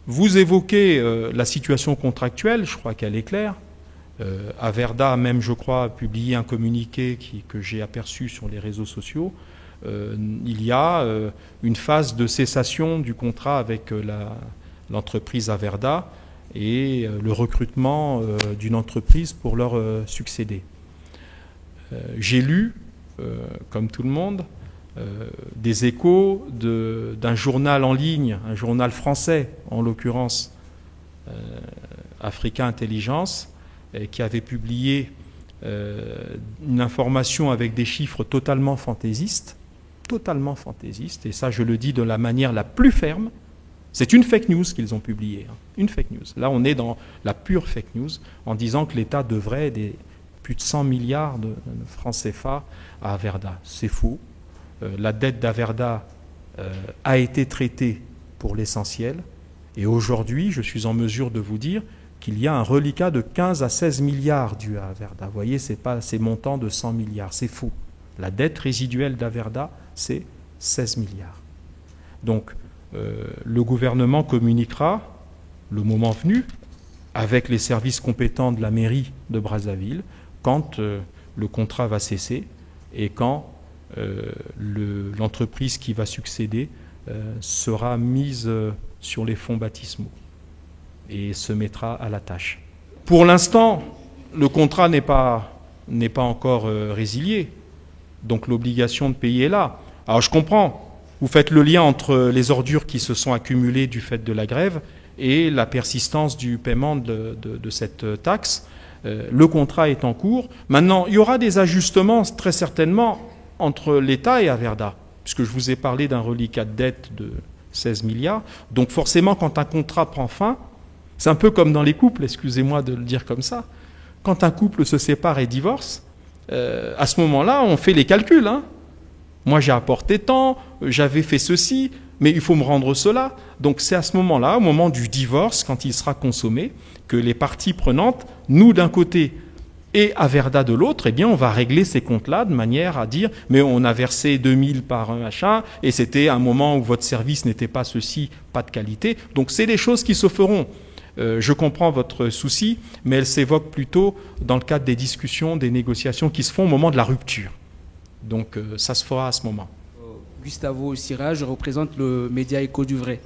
Speaker 1: vous évoquez la situation contractuelle, je crois qu'elle est claire. Averda a même, je crois, publié un communiqué que j'ai aperçu sur les réseaux sociaux. Il y a une phase de cessation du contrat avec l'entreprise Averda et le recrutement d'une entreprise pour leur succéder. J'ai lu, comme tout le monde, des échos d'un journal en ligne, un journal français en l'occurrence, Africa Intelligence, qui avait publié une information avec des chiffres totalement fantaisistes, et ça je le dis de la manière la plus ferme, C'est une fake news qu'ils ont publiée, hein, une fake news. Là, on est dans la pure fake news en disant que l'État devrait plus de 100 milliards de francs CFA à Averda. C'est faux. La dette d'Averda a été traitée pour l'essentiel. Et aujourd'hui, je suis en mesure de vous dire qu'il y a un reliquat de 15 à 16 milliards dû à Averda. Vous voyez, ce n'est pas ces montants de 100 milliards. C'est faux. La dette résiduelle d'Averda, c'est 16 milliards. Donc, le gouvernement communiquera, le moment venu, avec les services compétents de la mairie de Brazzaville, quand le contrat va cesser et quand l'entreprise qui va succéder sera mise sur les fonds baptismaux et se mettra à la tâche. Pour l'instant, le contrat n'est pas encore résilié, donc l'obligation de payer est là. Alors je comprends, vous faites le lien entre les ordures qui se sont accumulées du fait de la grève et la persistance du paiement de cette taxe. Le contrat est en cours. Maintenant, il y aura des ajustements très certainement entre l'État et Averda, puisque je vous ai parlé d'un reliquat de dette de 16 milliards. Donc forcément, quand un contrat prend fin, c'est un peu comme dans les couples, excusez-moi de le dire comme ça. Quand un couple se sépare et divorce, à ce moment-là, on fait les calculs. Hein. Moi, j'ai apporté tant, j'avais fait ceci, mais il faut me rendre cela. Donc c'est à ce moment-là, au moment du divorce, quand il sera consommé, que les parties prenantes, nous d'un côté et Averda de l'autre, eh bien on va régler ces comptes-là de manière à dire mais on a versé 2000 par un machin et c'était un moment où votre service n'était pas ceci, pas de qualité. Donc c'est des choses qui se feront. Je comprends votre souci, mais elles s'évoquent plutôt dans le cadre des discussions, des négociations qui se font au moment de la rupture. Donc ça se fera à ce moment.
Speaker 7: Gustavo Sira, je représente le média Écho du Vrai.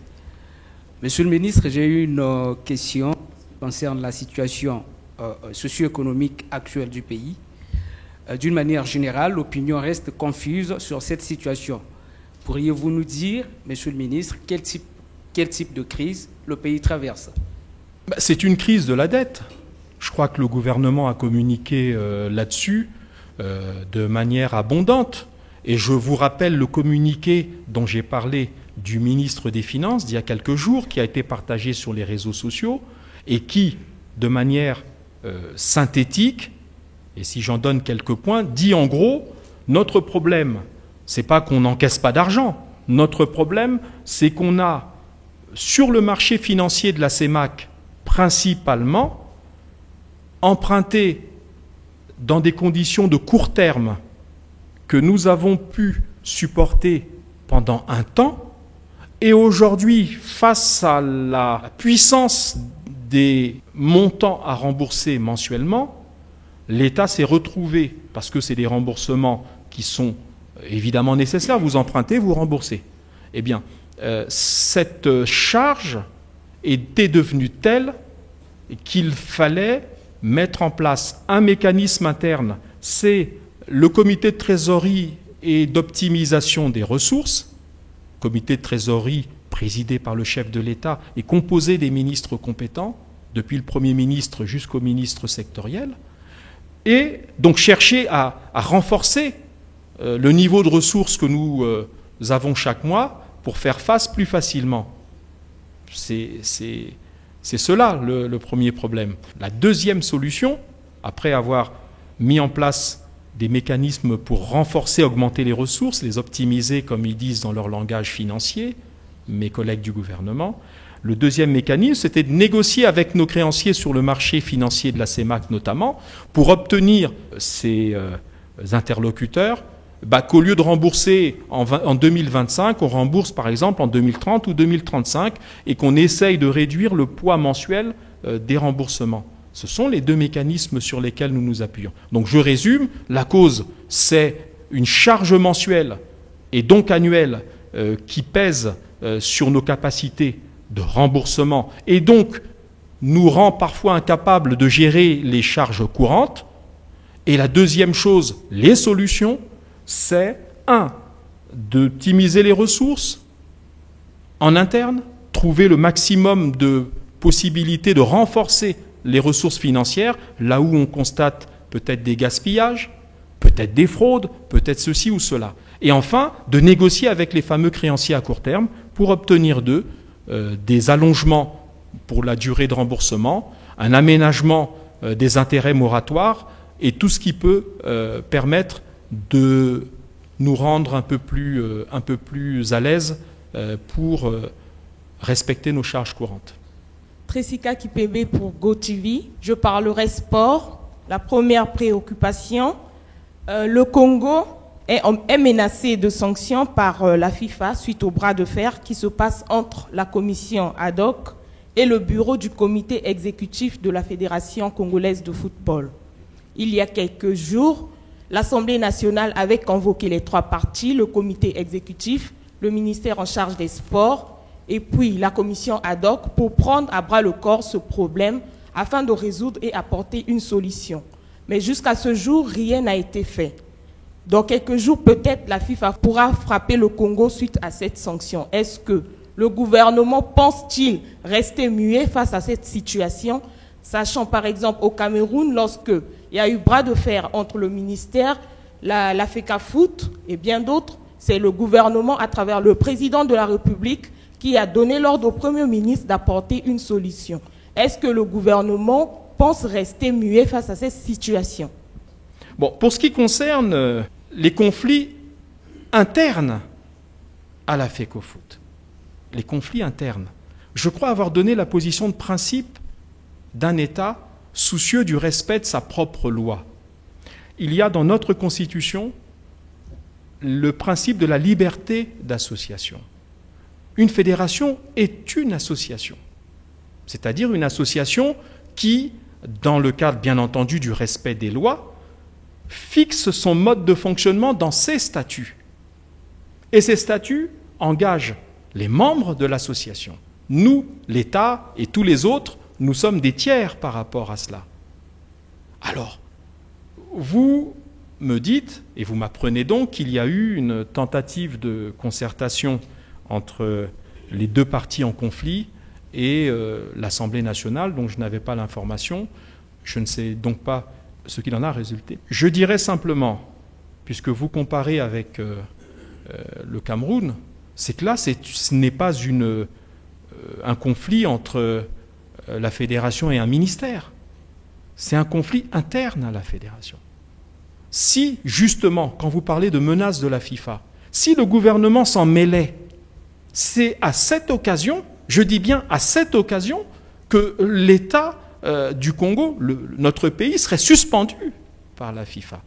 Speaker 7: Monsieur le ministre, j'ai eu une question qui concerne la situation socio-économique actuelle du pays. D'une manière générale, l'opinion reste confuse sur cette situation. Pourriez-vous nous dire, monsieur le ministre, quel type de crise le pays traverse?
Speaker 1: C'est une crise de la dette. Je crois que le gouvernement a communiqué là-dessus de manière abondante. Et je vous rappelle le communiqué dont j'ai parlé du ministre des Finances d'il y a quelques jours, qui a été partagé sur les réseaux sociaux et qui, de manière synthétique, et si j'en donne quelques points, dit en gros, notre problème, c'est pas qu'on n'encaisse pas d'argent. Notre problème, c'est qu'on a, sur le marché financier de la CEMAC, principalement, emprunté dans des conditions de court terme que nous avons pu supporter pendant un temps, et aujourd'hui, face à la puissance des montants à rembourser mensuellement, l'État s'est retrouvé, parce que c'est des remboursements qui sont évidemment nécessaires, vous empruntez, vous remboursez. Eh bien, cette charge était devenue telle qu'il fallait mettre en place un mécanisme interne, c'est le comité de trésorerie et d'optimisation des ressources, comité de trésorerie présidé par le chef de l'État et composé des ministres compétents, depuis le Premier ministre jusqu'au ministre sectoriel, et donc chercher à renforcer le niveau de ressources que nous avons chaque mois pour faire face plus facilement. C'est cela le premier problème. La deuxième solution, après avoir mis en place des mécanismes pour renforcer, augmenter les ressources, les optimiser, comme ils disent dans leur langage financier, mes collègues du gouvernement. Le deuxième mécanisme, c'était de négocier avec nos créanciers sur le marché financier de la CEMAC notamment, pour obtenir ces interlocuteurs qu'au lieu de rembourser en 2025, on rembourse par exemple en 2030 ou 2035 et qu'on essaye de réduire le poids mensuel des remboursements. Ce sont les deux mécanismes sur lesquels nous nous appuyons. Donc je résume, la cause, c'est une charge mensuelle et donc annuelle qui pèse sur nos capacités de remboursement et donc nous rend parfois incapables de gérer les charges courantes. Et la deuxième chose, les solutions, c'est d'optimiser les ressources en interne, trouver le maximum de possibilités de renforcer les ressources financières, là où on constate peut-être des gaspillages, peut-être des fraudes, peut-être ceci ou cela. Et enfin, de négocier avec les fameux créanciers à court terme pour obtenir d'eux des allongements pour la durée de remboursement, un aménagement des intérêts moratoires et tout ce qui peut permettre de nous rendre un peu plus à l'aise pour respecter nos charges courantes.
Speaker 8: Tressika Kipembe pour GoTV. Je parlerai sport. La première préoccupation, le Congo est menacé de sanctions par la FIFA suite au bras de fer qui se passe entre la commission ad hoc et le bureau du comité exécutif de la Fédération congolaise de football. Il y a quelques jours, l'Assemblée nationale avait convoqué les 3 parties, le comité exécutif, le ministère en charge des sports et puis la commission ad hoc pour prendre à bras le corps ce problème afin de résoudre et apporter une solution. Mais jusqu'à ce jour, rien n'a été fait. Dans quelques jours, peut-être la FIFA pourra frapper le Congo suite à cette sanction. Est-ce que le gouvernement pense-t-il rester muet face à cette situation, sachant par exemple au Cameroun, lorsque il y a eu bras de fer entre le ministère, la FECAFOOT et bien d'autres, c'est le gouvernement à travers le président de la République qui a donné l'ordre au Premier ministre d'apporter une solution. Est-ce que le gouvernement pense rester muet face à cette situation?
Speaker 1: Bon, pour ce qui concerne les conflits internes à la FECOFOOT, les conflits internes, je crois avoir donné la position de principe d'un État soucieux du respect de sa propre loi. Il y a dans notre Constitution le principe de la liberté d'association. Une fédération est une association, c'est-à-dire une association qui, dans le cadre bien entendu du respect des lois, fixe son mode de fonctionnement dans ses statuts. Et ces statuts engagent les membres de l'association. Nous, l'État et tous les autres, nous sommes des tiers par rapport à cela. Alors, vous me dites, et vous m'apprenez donc qu'il y a eu une tentative de concertation entre les 2 parties en conflit et l'Assemblée nationale, dont je n'avais pas l'information. Je ne sais donc pas ce qu'il en a résulté. Je dirais simplement, puisque vous comparez avec le Cameroun, c'est que là, ce n'est pas un conflit entre la fédération et un ministère. C'est un conflit interne à la fédération. Si, justement, quand vous parlez de menaces de la FIFA, si le gouvernement s'en mêlait, c'est à cette occasion, je dis bien à cette occasion, que l'État du Congo, notre pays, serait suspendu par la FIFA.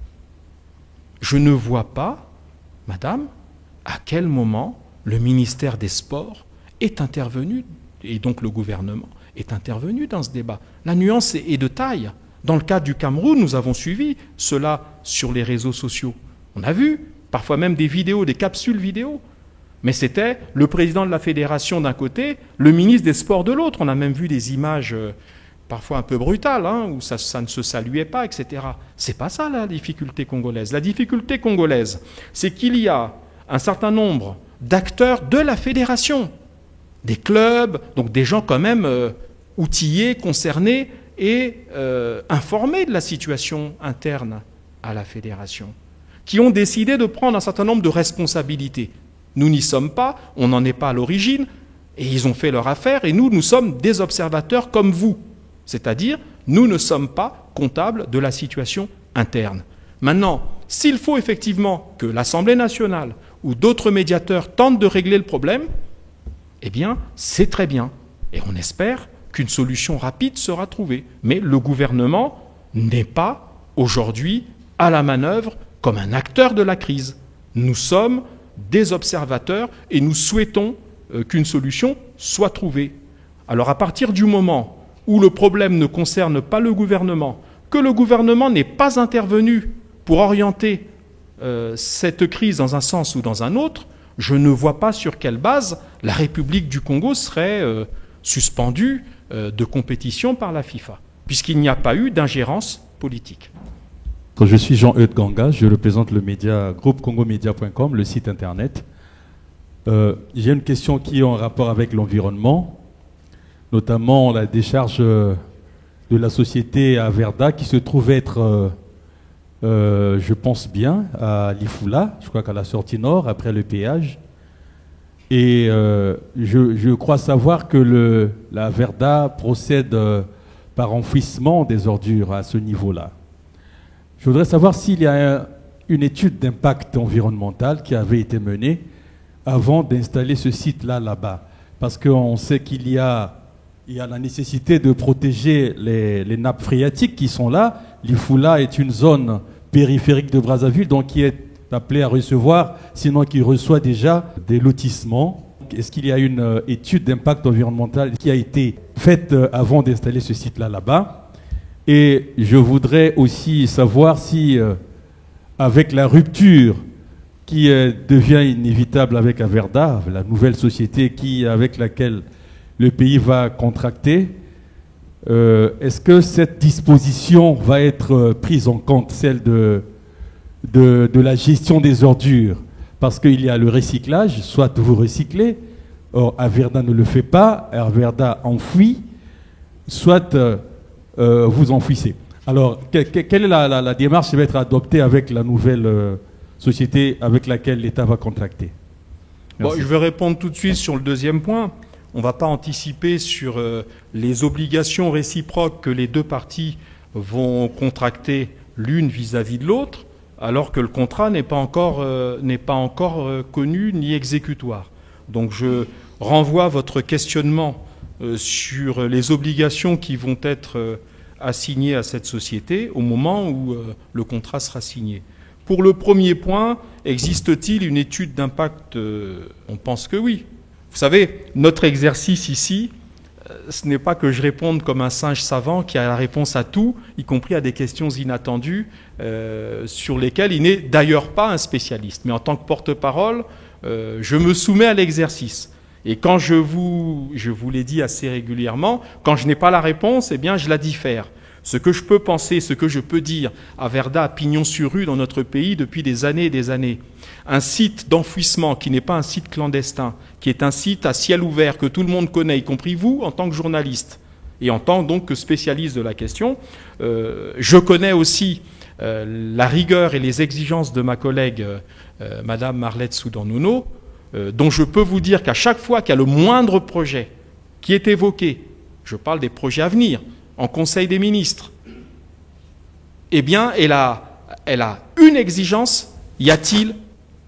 Speaker 1: Je ne vois pas, madame, à quel moment le ministère des Sports est intervenu, et donc le gouvernement est intervenu dans ce débat. La nuance est de taille. Dans le cas du Cameroun, nous avons suivi cela sur les réseaux sociaux. On a vu, parfois même des vidéos, des capsules vidéo. Mais c'était le président de la fédération d'un côté, le ministre des Sports de l'autre. On a même vu des images parfois un peu brutales, où ça ne se saluait pas, etc. C'est pas ça la difficulté congolaise. La difficulté congolaise, c'est qu'il y a un certain nombre d'acteurs de la fédération, des clubs, donc des gens quand même outillés, concernés et informés de la situation interne à la fédération, qui ont décidé de prendre un certain nombre de responsabilités. Nous n'y sommes pas, on n'en est pas à l'origine, et ils ont fait leur affaire, et nous sommes des observateurs comme vous. C'est-à-dire, nous ne sommes pas comptables de la situation interne. Maintenant, s'il faut effectivement que l'Assemblée nationale ou d'autres médiateurs tentent de régler le problème, eh bien, c'est très bien. Et on espère qu'une solution rapide sera trouvée. Mais le gouvernement n'est pas aujourd'hui à la manœuvre comme un acteur de la crise. Nous sommes des observateurs et nous souhaitons qu'une solution soit trouvée. Alors à partir du moment où le problème ne concerne pas le gouvernement, que le gouvernement n'est pas intervenu pour orienter cette crise dans un sens ou dans un autre, je ne vois pas sur quelle base la République du Congo serait suspendue de compétition par la FIFA, puisqu'il n'y a pas eu d'ingérence politique.
Speaker 9: Je suis Jean-Eudes Ganga, je représente le média groupe congomedia.com, le site internet. J'ai une question qui est en rapport avec l'environnement, notamment la décharge de la société à Verda qui se trouve être, je pense bien, à Lifula, je crois qu'à la sortie nord, après le péage. Et je crois savoir que la Verda procède par enfouissement des ordures à ce niveau-là. Je voudrais savoir s'il y a une étude d'impact environnemental qui avait été menée avant d'installer ce site-là là-bas. Parce qu'on sait qu'il y a la nécessité de protéger les nappes phréatiques qui sont là. L'Ifula est une zone périphérique de Brazzaville, donc qui est appelée à recevoir, sinon qui reçoit déjà des lotissements. Est-ce qu'il y a une étude d'impact environnemental qui a été faite avant d'installer ce site-là là-bas? Et je voudrais aussi savoir si, avec la rupture qui devient inévitable avec Averda, la nouvelle société avec laquelle le pays va contracter, est-ce que cette disposition va être prise en compte, celle de la gestion des ordures? Parce qu'il y a le recyclage, soit vous recyclez, or Averda ne le fait pas, Averda enfouit, soit vous enfouissez. Alors, quelle est la démarche qui va être adoptée avec la nouvelle société avec laquelle l'État va contracter?
Speaker 1: Bon, je vais répondre tout de suite sur le deuxième point. On ne va pas anticiper sur les obligations réciproques que les deux parties vont contracter l'une vis-à-vis de l'autre, alors que le contrat n'est pas encore connu ni exécutoire. Donc je renvoie votre questionnement sur les obligations qui vont être assignées à cette société au moment où le contrat sera signé. Pour le premier point, existe-t-il une étude d'impact? On pense que oui. Vous savez, notre exercice ici, ce n'est pas que je réponde comme un singe savant qui a la réponse à tout, y compris à des questions inattendues sur lesquelles il n'est d'ailleurs pas un spécialiste. Mais en tant que porte-parole, je me soumets à l'exercice. Et quand je vous l'ai dit assez régulièrement, quand je n'ai pas la réponse, eh bien je la diffère. Ce que je peux penser, ce que je peux dire à Verda, à pignon sur rue dans notre pays depuis des années et des années, un site d'enfouissement qui n'est pas un site clandestin, qui est un site à ciel ouvert que tout le monde connaît, y compris vous en tant que journaliste et en tant donc que spécialiste de la question. Je connais aussi la rigueur et les exigences de ma collègue Madame Marlette Soudan-Nouno, dont je peux vous dire qu'à chaque fois qu'il y a le moindre projet qui est évoqué, je parle des projets à venir, en Conseil des ministres, eh bien, elle a une exigence: y a-t-il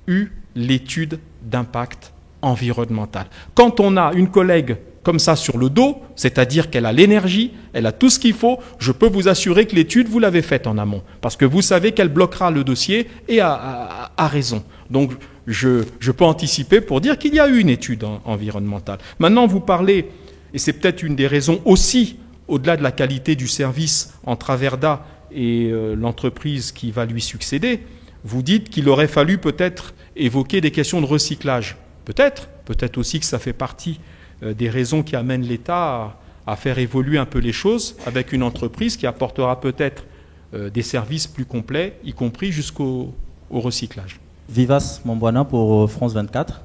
Speaker 1: eu l'étude d'impact environnemental? Quand on a une collègue comme ça sur le dos, c'est-à-dire qu'elle a l'énergie, elle a tout ce qu'il faut, je peux vous assurer que l'étude, vous l'avez faite en amont, parce que vous savez qu'elle bloquera le dossier et a raison. Donc, je peux anticiper pour dire qu'il y a eu une étude environnementale. Maintenant, vous parlez, et c'est peut-être une des raisons aussi, au-delà de la qualité du service entre Averda et l'entreprise qui va lui succéder, vous dites qu'il aurait fallu peut-être évoquer des questions de recyclage. Peut-être aussi que ça fait partie des raisons qui amènent l'État à faire évoluer un peu les choses avec une entreprise qui apportera peut-être des services plus complets, y compris jusqu'au recyclage.
Speaker 10: Vivas Mombwana pour France 24.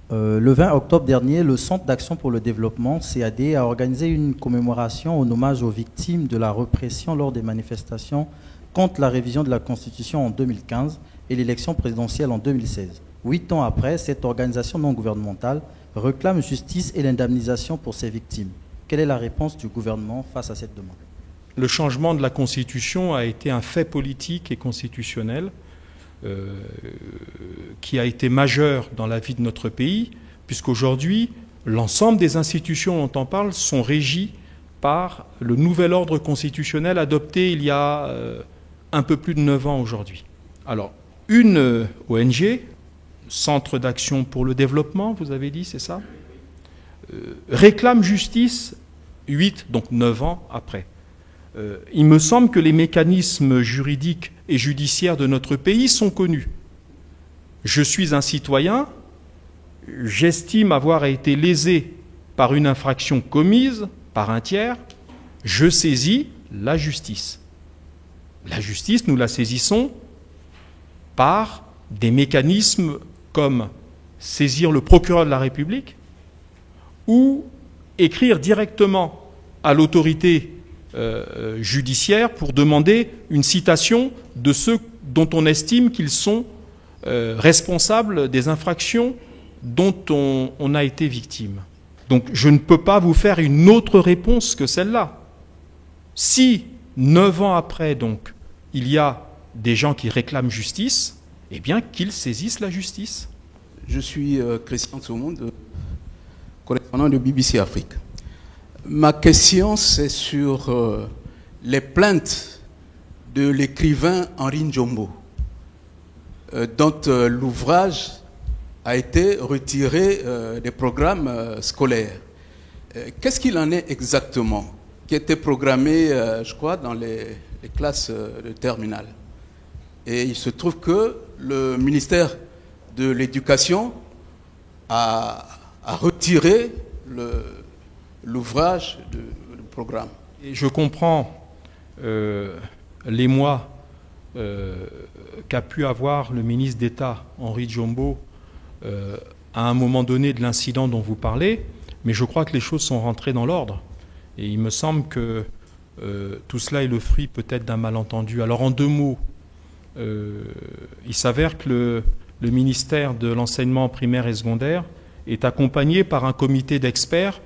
Speaker 10: Le 20 octobre dernier, le Centre d'action pour le développement, CAD, a organisé une commémoration en hommage aux victimes de la répression lors des manifestations contre la révision de la Constitution en 2015 et l'élection présidentielle en 2016. 8 ans après, cette organisation non gouvernementale réclame justice et l'indemnisation pour ces victimes. Quelle est la réponse du gouvernement face à cette demande?
Speaker 1: Le changement de la Constitution a été un fait politique et constitutionnel qui a été majeur dans la vie de notre pays, puisqu'aujourd'hui, l'ensemble des institutions dont on parle sont régies par le nouvel ordre constitutionnel adopté il y a un peu plus de 9 ans aujourd'hui. Alors, une ONG, Centre d'action pour le développement, vous avez dit, c'est ça, réclame justice 9 ans après. Il me semble que les mécanismes juridiques et judiciaires de notre pays sont connus. Je suis un citoyen, j'estime avoir été lésé par une infraction commise par un tiers, je saisis la justice. La justice, nous la saisissons par des mécanismes comme saisir le procureur de la République ou écrire directement à l'autorité judiciaire pour demander une citation de ceux dont on estime qu'ils sont responsables des infractions dont on a été victime. Donc je ne peux pas vous faire une autre réponse que celle-là. Si 9 ans après, donc, il y a des gens qui réclament justice, eh bien qu'ils saisissent la justice.
Speaker 11: Je suis Christian Tsoumoun, correspondant de BBC Afrique. Ma question, c'est sur les plaintes de l'écrivain Henri Njombo, dont l'ouvrage a été retiré des programmes scolaires. Qu'est-ce qu'il en est exactement, qui était programmé, je crois, dans les classes de terminale? Et il se trouve que le ministère de l'Éducation a retiré l'ouvrage du programme.
Speaker 1: Et je comprends l'émoi qu'a pu avoir le ministre d'État Henri Njombo à un moment donné de l'incident dont vous parlez, mais je crois que les choses sont rentrées dans l'ordre. Et il me semble que tout cela est le fruit peut-être d'un malentendu. Alors en 2 mots, il s'avère que le ministère de l'enseignement primaire et secondaire est accompagné par un comité d'experts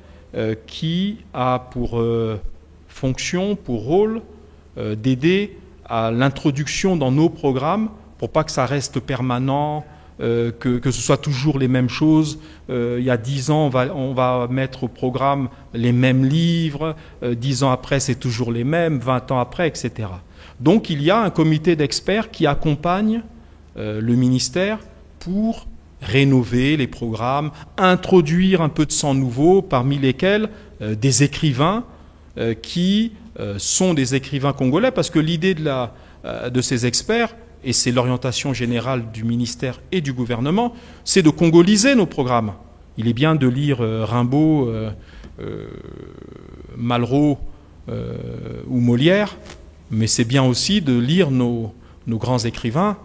Speaker 1: qui a pour fonction, pour rôle, d'aider à l'introduction dans nos programmes, pour pas que ça reste permanent, que ce soit toujours les mêmes choses. Il y a 10 ans, on va mettre au programme les mêmes livres, 10 ans après, c'est toujours les mêmes, 20 ans après, etc. Donc il y a un comité d'experts qui accompagne le ministère pour rénover les programmes, introduire un peu de sang nouveau, parmi lesquels des écrivains qui sont des écrivains congolais, parce que l'idée de ces experts, et c'est l'orientation générale du ministère et du gouvernement, c'est de congoliser nos programmes. Il est bien de lire Rimbaud, Malraux ou Molière, mais c'est bien aussi de lire nos grands écrivains,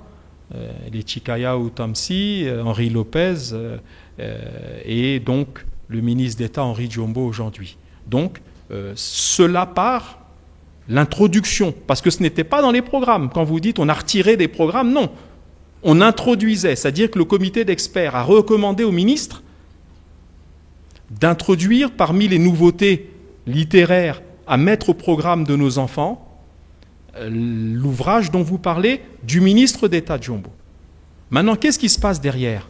Speaker 1: les Chikaya ou Tamsi, Henri Lopez, et donc le ministre d'État Henri Njombo aujourd'hui. Donc cela part l'introduction, parce que ce n'était pas dans les programmes. Quand vous dites on a retiré des programmes, non. On introduisait, c'est-à-dire que le comité d'experts a recommandé au ministre d'introduire parmi les nouveautés littéraires à mettre au programme de nos enfants l'ouvrage dont vous parlez du ministre d'État Njombo. Maintenant, qu'est-ce qui se passe derrière?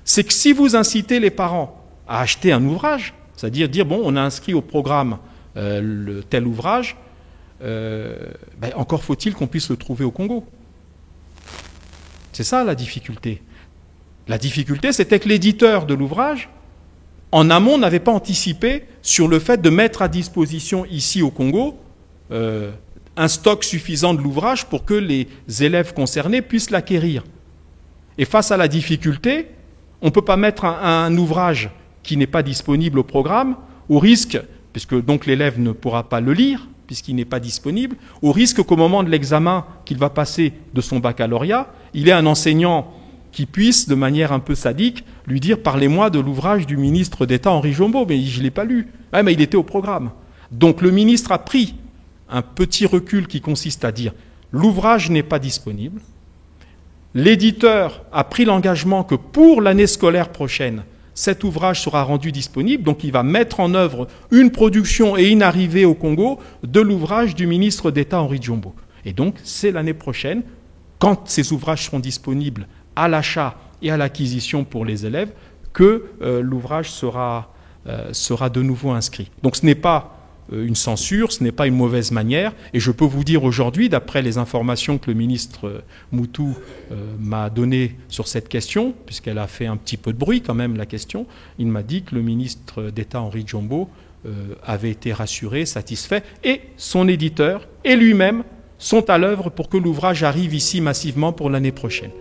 Speaker 1: C'est que si vous incitez les parents à acheter un ouvrage, c'est-à-dire dire, bon, on a inscrit au programme tel ouvrage, encore faut-il qu'on puisse le trouver au Congo. C'est ça la difficulté. La difficulté, c'était que l'éditeur de l'ouvrage, en amont, n'avait pas anticipé sur le fait de mettre à disposition ici au Congo un stock suffisant de l'ouvrage pour que les élèves concernés puissent l'acquérir. Et face à la difficulté, on ne peut pas mettre un ouvrage qui n'est pas disponible au programme, au risque, puisque donc l'élève ne pourra pas le lire, puisqu'il n'est pas disponible, au risque qu'au moment de l'examen qu'il va passer de son baccalauréat, il ait un enseignant qui puisse, de manière un peu sadique, lui dire « Parlez-moi de l'ouvrage du ministre d'État Henri Njombo ». Mais je ne l'ai pas lu. Ah, mais il était au programme. Donc le ministre a pris un petit recul qui consiste à dire « L'ouvrage n'est pas disponible ». L'éditeur a pris l'engagement que pour l'année scolaire prochaine, cet ouvrage sera rendu disponible, donc il va mettre en œuvre une production et une arrivée au Congo de l'ouvrage du ministre d'État Henri Njombo. Et donc, c'est l'année prochaine, quand ces ouvrages seront disponibles à l'achat et à l'acquisition pour les élèves, que l'ouvrage sera de nouveau inscrit. Donc ce n'est pas une censure, ce n'est pas une mauvaise manière, et je peux vous dire aujourd'hui, d'après les informations que le ministre Moutou m'a données sur cette question, puisqu'elle a fait un petit peu de bruit quand même la question, il m'a dit que le ministre d'État Henri Njombo avait été rassuré, satisfait, et son éditeur et lui-même sont à l'œuvre pour que l'ouvrage arrive ici massivement pour l'année prochaine.